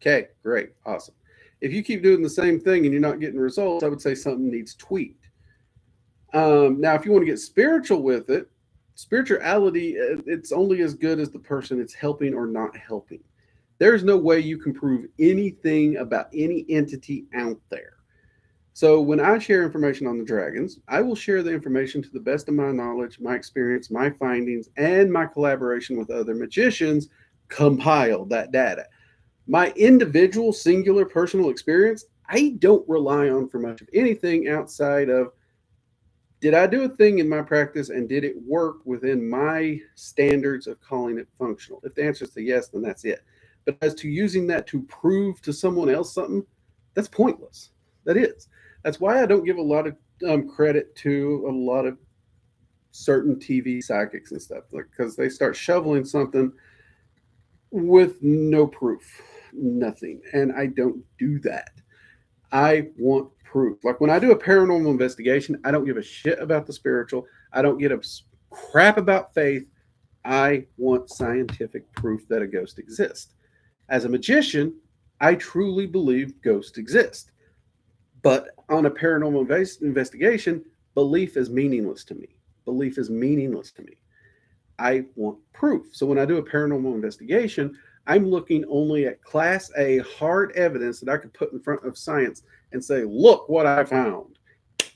okay, great, awesome. If you keep doing the same thing and you're not getting results, I would say something needs tweaked. Now, if you want to get spiritual with it, spirituality, it's only as good as the person it's helping or not helping. There's no way you can prove anything about any entity out there. So when I share information on the dragons, I will share the information to the best of my knowledge, my experience, my findings, and my collaboration with other magicians compile that data. My individual, singular, personal experience, I don't rely on for much of anything outside of, did I do a thing in my practice and did it work within my standards of calling it functional? If the answer is to yes, then that's it. But as to using that to prove to someone else something, that's pointless. That is. That's why I don't give a lot of credit to a lot of certain TV psychics and stuff, like, because they start shoveling something with no proof, nothing. And I don't do that. I want proof. Like when I do a paranormal investigation, I don't give a shit about the spiritual. I don't give a crap about faith. I want scientific proof that a ghost exists. As a magician, I truly believe ghosts exist. But on a paranormal investigation, belief is meaningless to me. Belief is meaningless to me. I want proof. So when I do a paranormal investigation, I'm looking only at class A hard evidence that I could put in front of science and say, look what I found.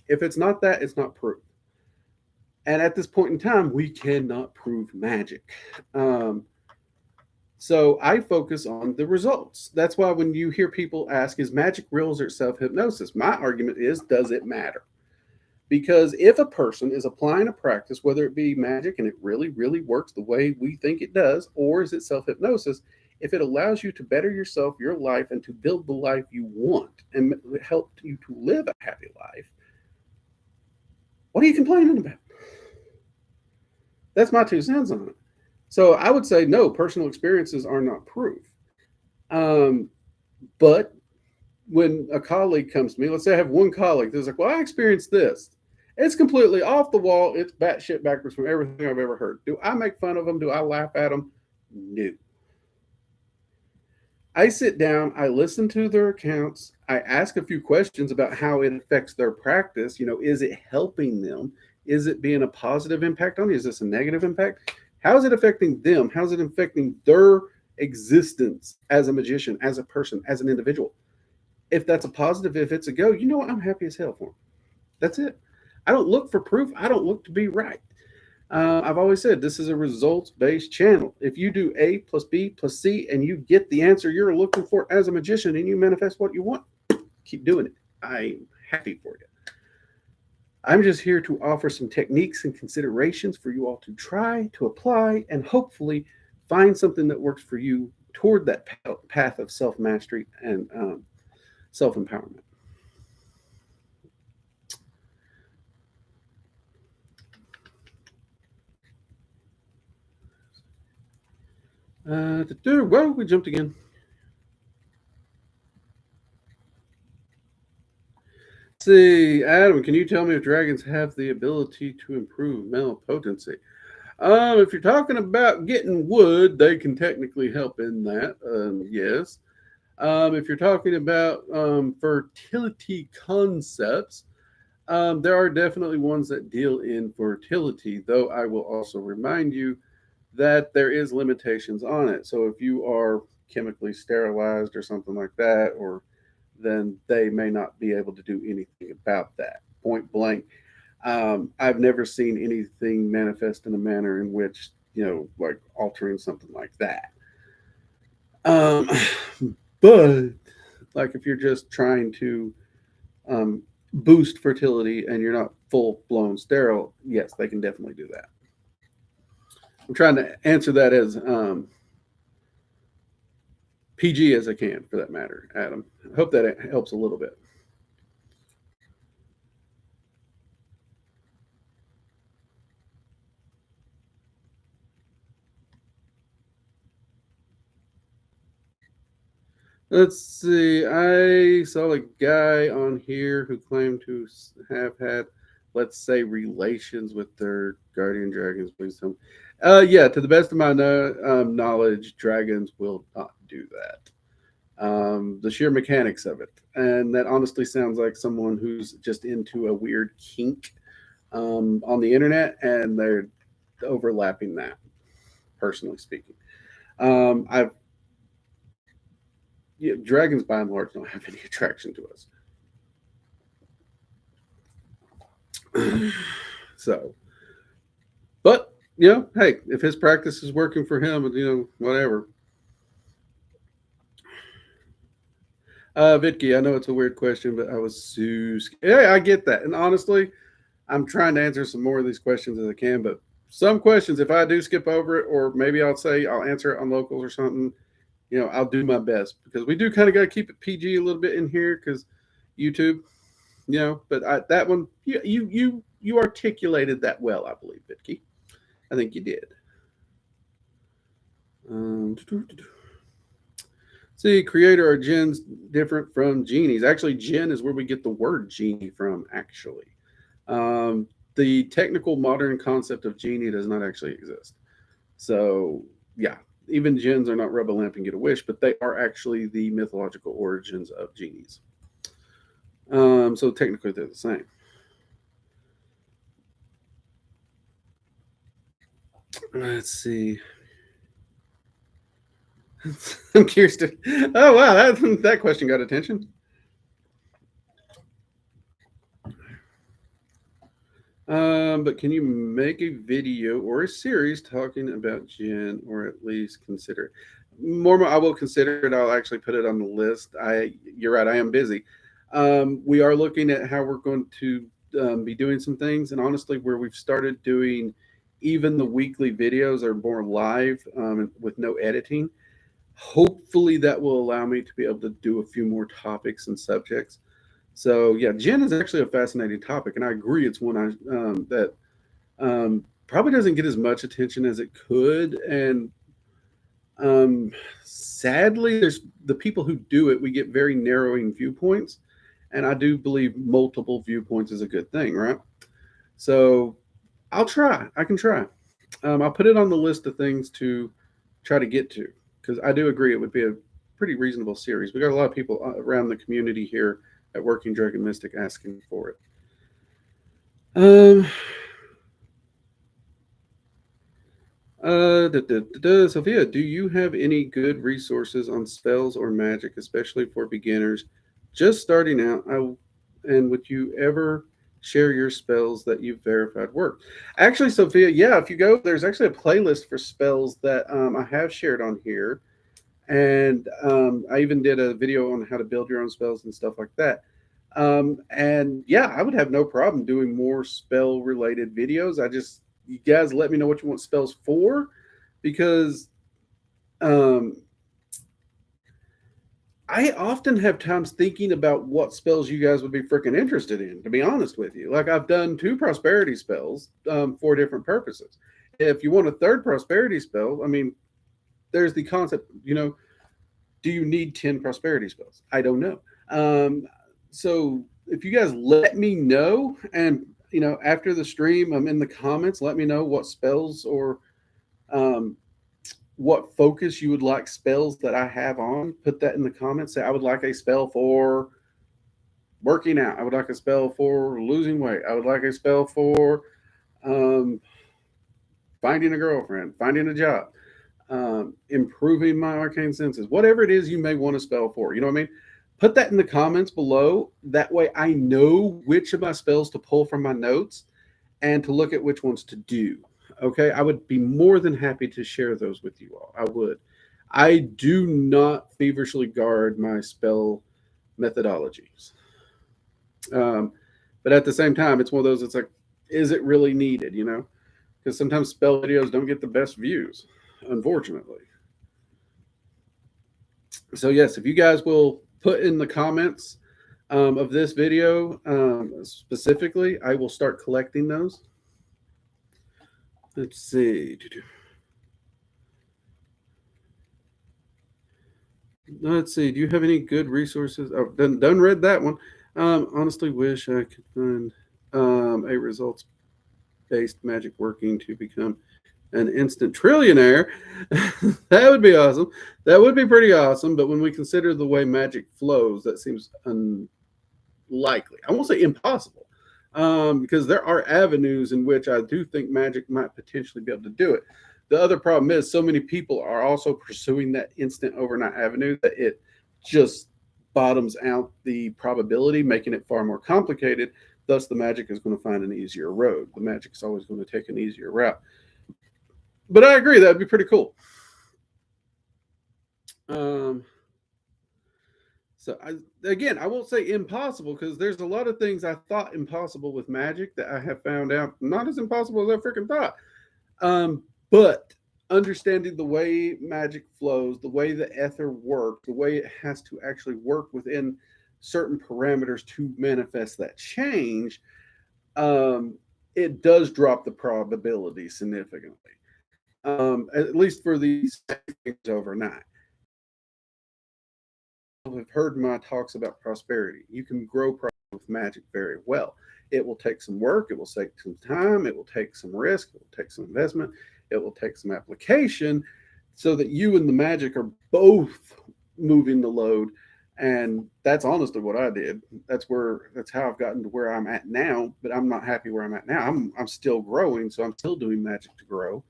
If it's not that, it's not proof. And at this point in time, we cannot prove magic. So I focus on the results. That's why when you hear people ask, is magic real or self hypnosis? My argument is, does it matter? Because if a person is applying a practice, whether it be magic and it really, really works the way we think it does, or is it self hypnosis, if it allows you to better yourself, your life, and to build the life you want and help you to live a happy life, what are you complaining about? That's my 2 cents on it. So I would say no, personal experiences are not proof. Um, but when a colleague comes to me, let's say I have one colleague that's like, well, I experienced this. It's completely off the wall. It's batshit backwards from everything I've ever heard. Do I make fun of them? Do I laugh at them? No. I sit down, I listen to their accounts, I ask a few questions about how it affects their practice. Is it helping them? Is it being a positive impact on you? Is this a negative impact? How is it affecting them? How is it affecting their existence as a magician, as a person, as an individual? If that's a positive, if it's a go, you know what? I'm happy as hell for them. That's it. I don't look for proof. I don't look to be right. I've always said this is a results based channel. If you do A plus B plus C and you get the answer you're looking for as a magician and you manifest what you want, keep doing it. I'm happy for you. I'm just here to offer some techniques and considerations for you all to try, to apply, and hopefully find something that works for you toward that path of self mastery and self empowerment. Well, we jumped again. Let's see, Adam, can you tell me if dragons have the ability to improve mental potency? If you're talking about getting wood, they can technically help in that. Yes. If you're talking about fertility concepts, there are definitely ones that deal in fertility, though I will also remind you that there is limitations on it. So if you are chemically sterilized or something like that, or then they may not be able to do anything about that. Point blank. I've never seen anything manifest in a manner in which, like altering something like that. Um, but like if you're just trying to boost fertility and you're not full blown sterile, yes, they can definitely do that. I'm trying to answer that as PG as I can, for that matter, Adam. I hope that helps a little bit. Let's see. I saw a guy on here who claimed to have had, let's say, relations with their guardian dragons. Please tell me. Yeah, to the best of my knowledge, dragons will not do that. The sheer mechanics of it. And that honestly sounds like someone who's just into a weird kink on the internet, and they're overlapping that, personally speaking. I've Dragons by and large don't have any attraction to us. So, but hey, if his practice is working for him, whatever. Vicky, I know it's a weird question, but I was so scared. Yeah, I get that, and honestly, I'm trying to answer some more of these questions as I can. But some questions, if I do skip over it, or maybe I'll say I'll answer it on locals or something, I'll do my best, because we do kind of got to keep it PG a little bit in here, because YouTube, But that one, you articulated that well, I believe, Vicky. I think you did. See, creator or jinns different from genies. Actually, jinn is where we get the word genie from, actually. The technical modern concept of genie does not actually exist. So, yeah, even jinns are not rub a lamp and get a wish, but they are actually the mythological origins of genies. So technically they're the same. Let's see. I'm curious to. Oh wow, that question got attention. But can you make a video or a series talking about Jinn, or at least consider it? More, I will consider it. I'll actually put it on the list. You're right. I am busy. We are looking at how we're going to be doing some things. And honestly, where we've started doing even the weekly videos are more live with no editing. Hopefully, that will allow me to be able to do a few more topics and subjects. So yeah, Jen is actually a fascinating topic, and I agree it's one that probably doesn't get as much attention as it could. And um, sadly, there's the people who do it. We get very narrowing viewpoints, and I do believe multiple viewpoints is a good thing, right? So I'll try. I can try. I'll put it on the list of things to try to get to because I do agree it would be a pretty reasonable series. We got a lot of people around the community here at Working Dragon Mystic asking for it. Um, Sophia, do you have any good resources on spells or magic, especially for beginners just starting out? And would you ever share your spells that you've verified work? Actually, Sophia, yeah, if you go, there's actually a playlist for spells that I have shared on here. And I even did a video on how to build your own spells and stuff like that. And yeah, I would have no problem doing more spell related videos. You guys let me know what you want spells for because um, I often have times thinking about what spells you guys would be freaking interested in, to be honest with you. Like I've done 2 prosperity spells for different purposes. If you want a third prosperity spell, I mean, there's the concept, do you need 10 prosperity spells? I don't know. So if you guys let me know, and after the stream, I'm in the comments, let me know what spells or um, what focus you would like spells that I have on. Put that in the comments. Say I would like a spell for working out. I would like a spell for losing weight. I would like a spell for um, finding a girlfriend, finding a job, improving my arcane senses, whatever it is you may want to spell for. You know what I mean? Put that in the comments below. That way I know which of my spells to pull from my notes and to look at which ones to do. Okay. I would be more than happy to share those with you all. I would. I do not feverishly guard my spell methodologies. But at the same time, it's one of those, it's like, is it really needed? Because sometimes spell videos don't get the best views, unfortunately. So yes, if you guys will put in the comments of this video specifically, I will start collecting those. Let's see. Let's see. Do you have any good resources? Oh, done read that one. Honestly, wish I could find a results based magic working to become an instant trillionaire. That would be awesome. That would be pretty awesome. But when we consider the way magic flows, that seems unlikely. I won't say impossible, because there are avenues in which I do think magic might potentially be able to do it. The other problem is so many people are also pursuing that instant overnight avenue that it just bottoms out the probability, making it far more complicated. Thus, the magic is going to find an easier road. The magic is always going to take an easier route. But I agree, that would be pretty cool. Again, I won't say impossible because there's a lot of things I thought impossible with magic that I have found out not as impossible as I freaking thought. But understanding the way magic flows, the way the ether works, the way it has to actually work within certain parameters to manifest that change, it does drop the probability significantly. At least for these things overnight. Have heard my talks about prosperity. You can grow with magic very well. It will take some work, it will take some time, it will take some risk, it will take some investment, it will take some application so that you and the magic are both moving the load. And that's honestly what I did. That's how I've gotten to where I'm at now, but I'm not happy where I'm at now. I'm still growing, so I'm still doing magic to grow.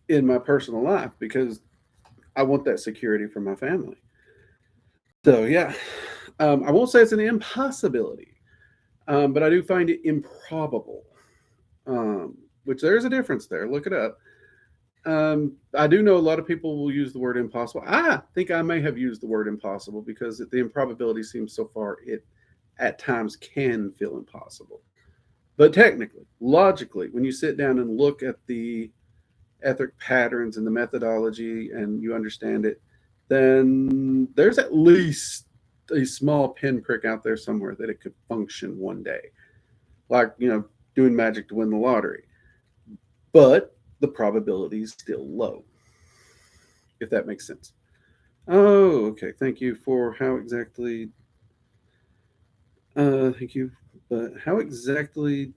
In my personal life because I want that security for my family. So yeah, I won't say it's an impossibility, but I do find it improbable. Which there's a difference there. Look it up. I do know a lot of people will use the word impossible. I think I may have used the word impossible because the improbability seems so far it at times can feel impossible. But technically, logically, when you sit down and look at the etheric patterns and the methodology and you understand it, then there's at least a small pinprick out there somewhere that it could function one day. Like, doing magic to win the lottery. But the probability is still low, if that makes sense. Oh, okay. Thank you for how exactly. Thank you. But how exactly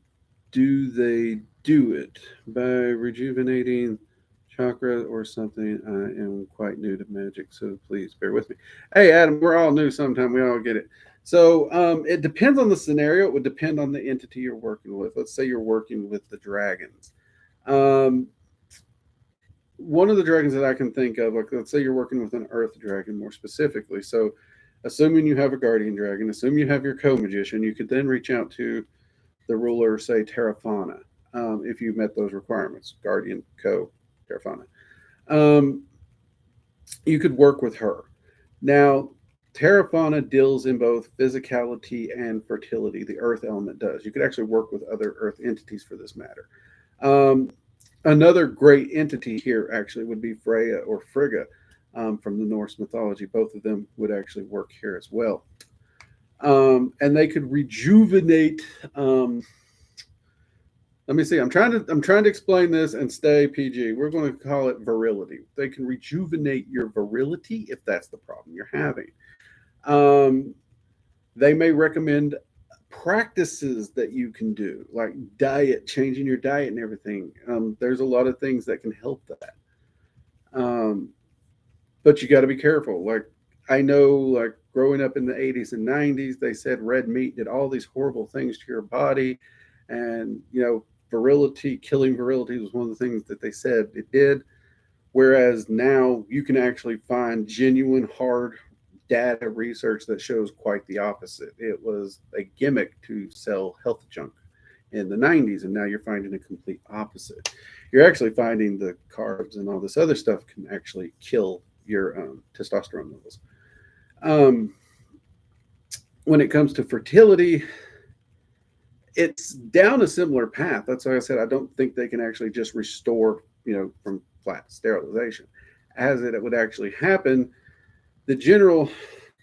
do they do it? By rejuvenating chakra or something? I am quite new to magic, so please bear with me. Hey, Adam, we're all new sometime. We all get it. So it depends on the scenario. It would depend on the entity you're working with. Let's say you're working with the dragons. Um, One of the dragons that I can think of, like let's say you're working with an earth dragon more specifically. So, assuming you have a guardian dragon, assume you have your co-magician, you could then reach out to the ruler, say Terrafana, if you met those requirements, guardian, co, Terrafana. Um, you could work with her. Now, Terrafana deals in both physicality and fertility. The earth element does. You could actually work with other earth entities for this matter. Um, Another great entity here actually would be Freya or Frigga from the Norse mythology. Both of them would actually work here as well. And they could rejuvenate. Let me see. I'm trying to explain this and stay PG. We're going to call it virility. They can rejuvenate your virility if that's the problem you're having. Um, they may recommend practices that you can do, like diet, changing your diet and everything. There's a lot of things that can help that. Um, but you got to be careful. Like I know, like growing up in the 80s and 90s, they said red meat did all these horrible things to your body, and virility, killing virility was one of the things that they said it did. Whereas now you can actually find genuine hard data research that shows quite the opposite. It was a gimmick to sell health junk in the 90s, and now you're finding a complete opposite. You're actually finding the carbs and all this other stuff can actually kill your testosterone levels. Um, when it comes to fertility, it's down a similar path. That's why I said I don't think they can actually just restore, from flat sterilization. As it would actually happen, the general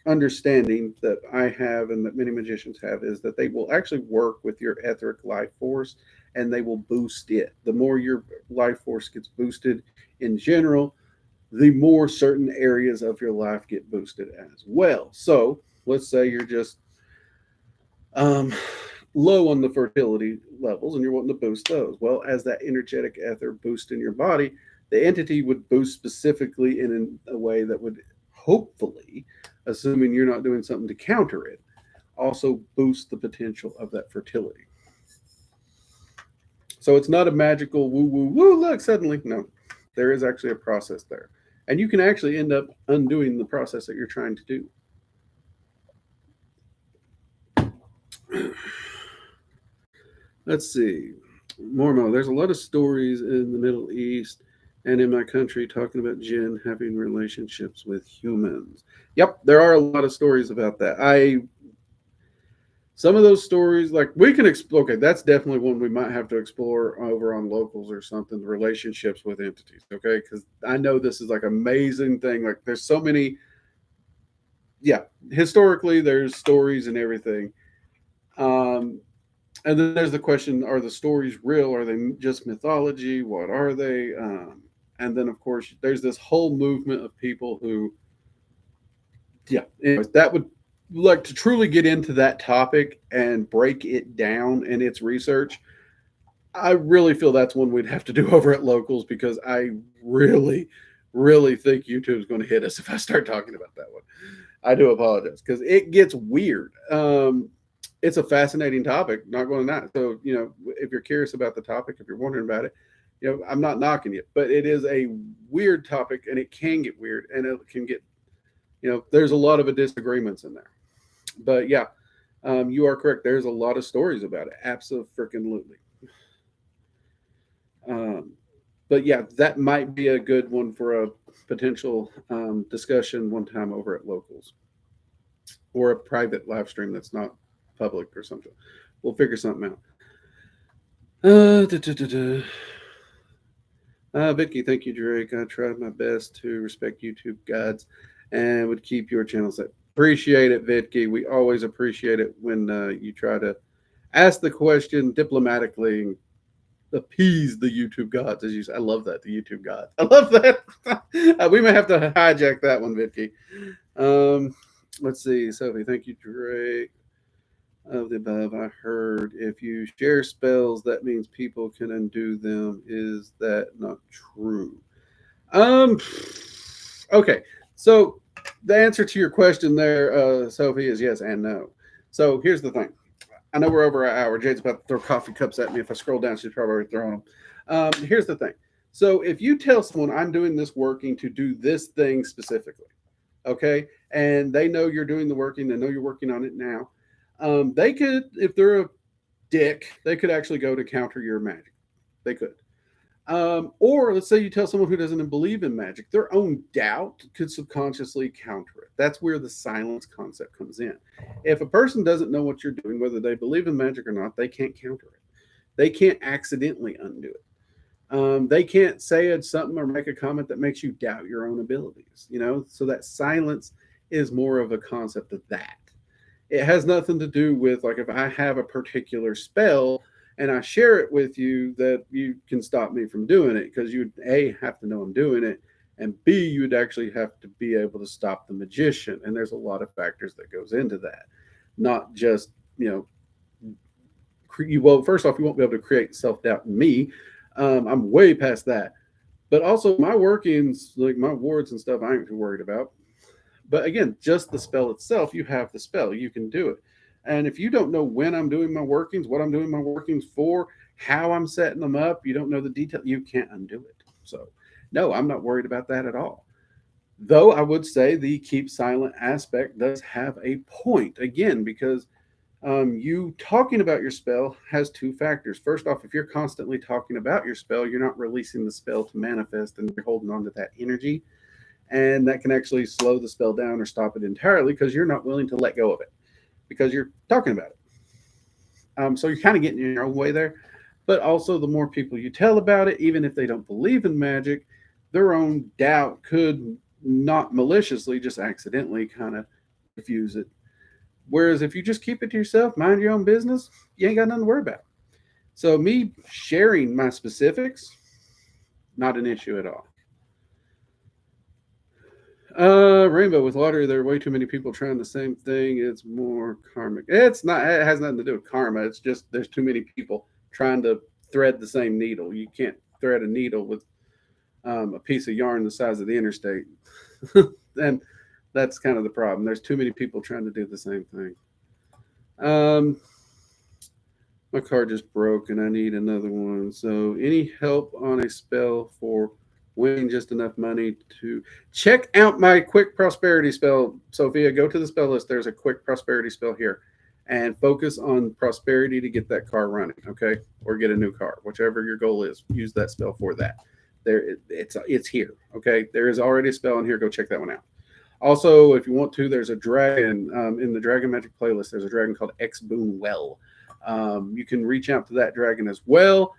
understanding that I have and that many magicians have is that they will actually work with your etheric life force and they will boost it. The more your life force gets boosted in general, the more certain areas of your life get boosted as well. So let's say you're just um, low on the fertility levels and you're wanting to boost those. Well, as that energetic ether boosts in your body, the entity would boost specifically in a way that would hopefully, assuming you're not doing something to counter it, also boost the potential of that fertility. So it's not a magical woo woo woo, look, suddenly. No, there is actually a process there. And you can actually end up undoing the process that you're trying to do. Let's see. Mormo, there's a lot of stories in the Middle East and in my country talking about jinn having relationships with humans. Yep, there are a lot of stories about that. Some of those stories, like we can explore. Okay, that's definitely one we might have to explore over on locals or something. The relationships with entities. Okay, because I know this is like amazing thing. Like there's so many. Yeah, historically there's stories and everything. Um, and then there's the question: are the stories real? Are they just mythology? What are they? And then of course there's this whole movement of people who, yeah. Anyways, that would like to truly get into that topic and break it down in its research. I really feel that's one we'd have to do over at locals because I really, really think YouTube's going to hit us if I start talking about that one. I do apologize because it gets weird. It's a fascinating topic, not going to that. So, if you're curious about the topic, if you're wondering about it, I'm not knocking it, but it is a weird topic and it can get weird and it can get, there's a lot of disagreements in there. But yeah, you are correct. There's a lot of stories about it. Absolutely. Um, but yeah, that might be a good one for a potential discussion one time over at locals, or a private live stream that's not public or something. We'll figure something out. Da, da, da, da. Vicky, thank you, Drake. I tried my best to respect YouTube guides and would keep your channel set. Appreciate it, Vicky. We always appreciate it when you try to ask the question diplomatically and appease the YouTube gods, as you say. I love that, the YouTube gods. I love that. We may have to hijack that one, Vicky. Let's see, Sophie. Thank you, Drake. Of the above, I heard if you share spells, that means people can undo them. Is that not true? Um. Okay. So the answer to your question there, Sophie, is yes and no. So here's the thing. I know we're over an hour. Jade's about to throw coffee cups at me. If I scroll down, she's probably already throwing them. Here's the thing. So if you tell someone I'm doing this working to do this thing specifically, okay, and they know you're doing the working, they know you're working on it now, they could, if they're a dick, they could actually go to counter your magic. They could. Or let's say you tell someone who doesn't believe in magic, their own doubt could subconsciously counter it. That's where the silence concept comes in. If a person doesn't know what you're doing, whether they believe in magic or not, they can't counter it. They can't accidentally undo it. They can't say it's something or make a comment that makes you doubt your own abilities, you know? So that silence is more of a concept of that. It has nothing to do with, like, if I have a particular spell and I share it with you, that you can stop me from doing it, because you'd A, have to know I'm doing it, and B, you'd actually have to be able to stop the magician. And there's a lot of factors that goes into that. Not just, you know, well, first off, you won't be able to create self-doubt in me. I'm way past that. But also my workings, like my wards and stuff, I ain't too worried about. But again, just the spell itself, you have the spell, you can do it. And if you don't know when I'm doing my workings, what I'm doing my workings for, how I'm setting them up, you don't know the detail, you can't undo it. So, no, I'm not worried about that at all. Though I would say the keep silent aspect does have a point, again, because you talking about your spell has two factors. First off, if you're constantly talking about your spell, you're not releasing the spell to manifest, and you're holding on to that energy. And that can actually slow the spell down or stop it entirely, because you're not willing to let go of it because you're talking about it. So you're kind of getting in your own way there. But also, the more people you tell about it, even if they don't believe in magic, their own doubt could not maliciously, just accidentally kind of diffuse it. Whereas if you just keep it to yourself, mind your own business, you ain't got nothing to worry about. So me sharing my specifics, not an issue at all. Rainbow, with lottery, there are way too many people trying the same thing. It's more karmic. It's not. It has nothing to do with karma. It's just there's too many people trying to thread the same needle. You can't thread a needle with a piece of yarn the size of the interstate, and that's kind of the problem. There's too many people trying to do the same thing. My card just broke, and I need another one. So, any help on a spell for winning just enough money to check out my quick prosperity spell? Sophia, go to the spell list. There's a quick prosperity spell here, and focus on prosperity to get that car running, okay? Or get a new car, whichever your goal is. Use that spell for that. It's here, okay? There is already a spell in here. Go check that one out. Also, if you want to, there's a dragon in the Dragon Magic playlist. There's a dragon called X Boon Well. You can reach out to that dragon as well.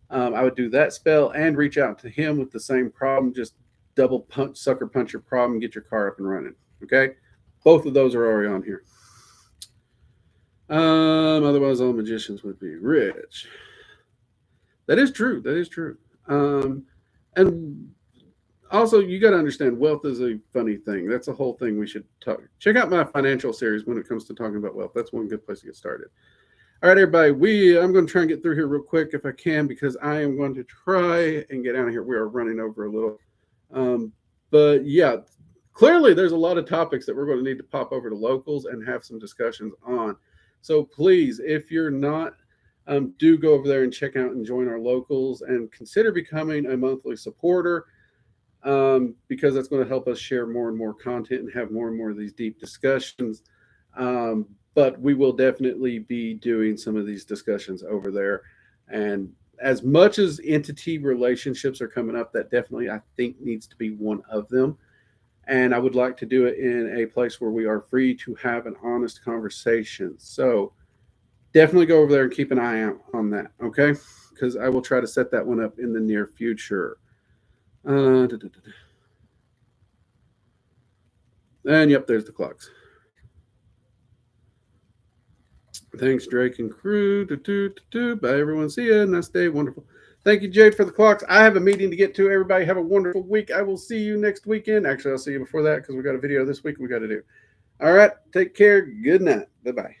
I would do that spell and reach out to him with the same problem. Just double punch, sucker punch your problem, get your car up and running. Okay, both of those are already on here. Otherwise, all magicians would be rich. That is true. That is true. And also, you got to understand, wealth is a funny thing. That's a whole thing we should talk. Check out my financial series when it comes to talking about wealth. That's one good place to get started. All right, everybody, I'm going to try and get through here real quick if I can, because I am going to try and get out of here. We are running over a little. But yeah, clearly there's a lot of topics that we're going to need to pop over to locals and have some discussions on. So please, if you're not, do go over there and check out and join our locals, and consider becoming a monthly supporter, because that's going to help us share more and more content and have more and more of these deep discussions. But we will definitely be doing some of these discussions over there. And as much as entity relationships are coming up, that definitely I think needs to be one of them. And I would like to do it in a place where we are free to have an honest conversation. So definitely go over there and keep an eye out on that, okay? Because I will try to set that one up in the near future. And yep, there's the clocks. Thanks, Drake and crew. Bye, everyone. See you. Nice day. Wonderful. Thank you, Jade, for the clocks. I have a meeting to get to. Everybody have a wonderful week. I will see you next weekend. Actually, I'll see you before that because we got a video this week we got to do. All right. Take care. Good night. Bye-bye.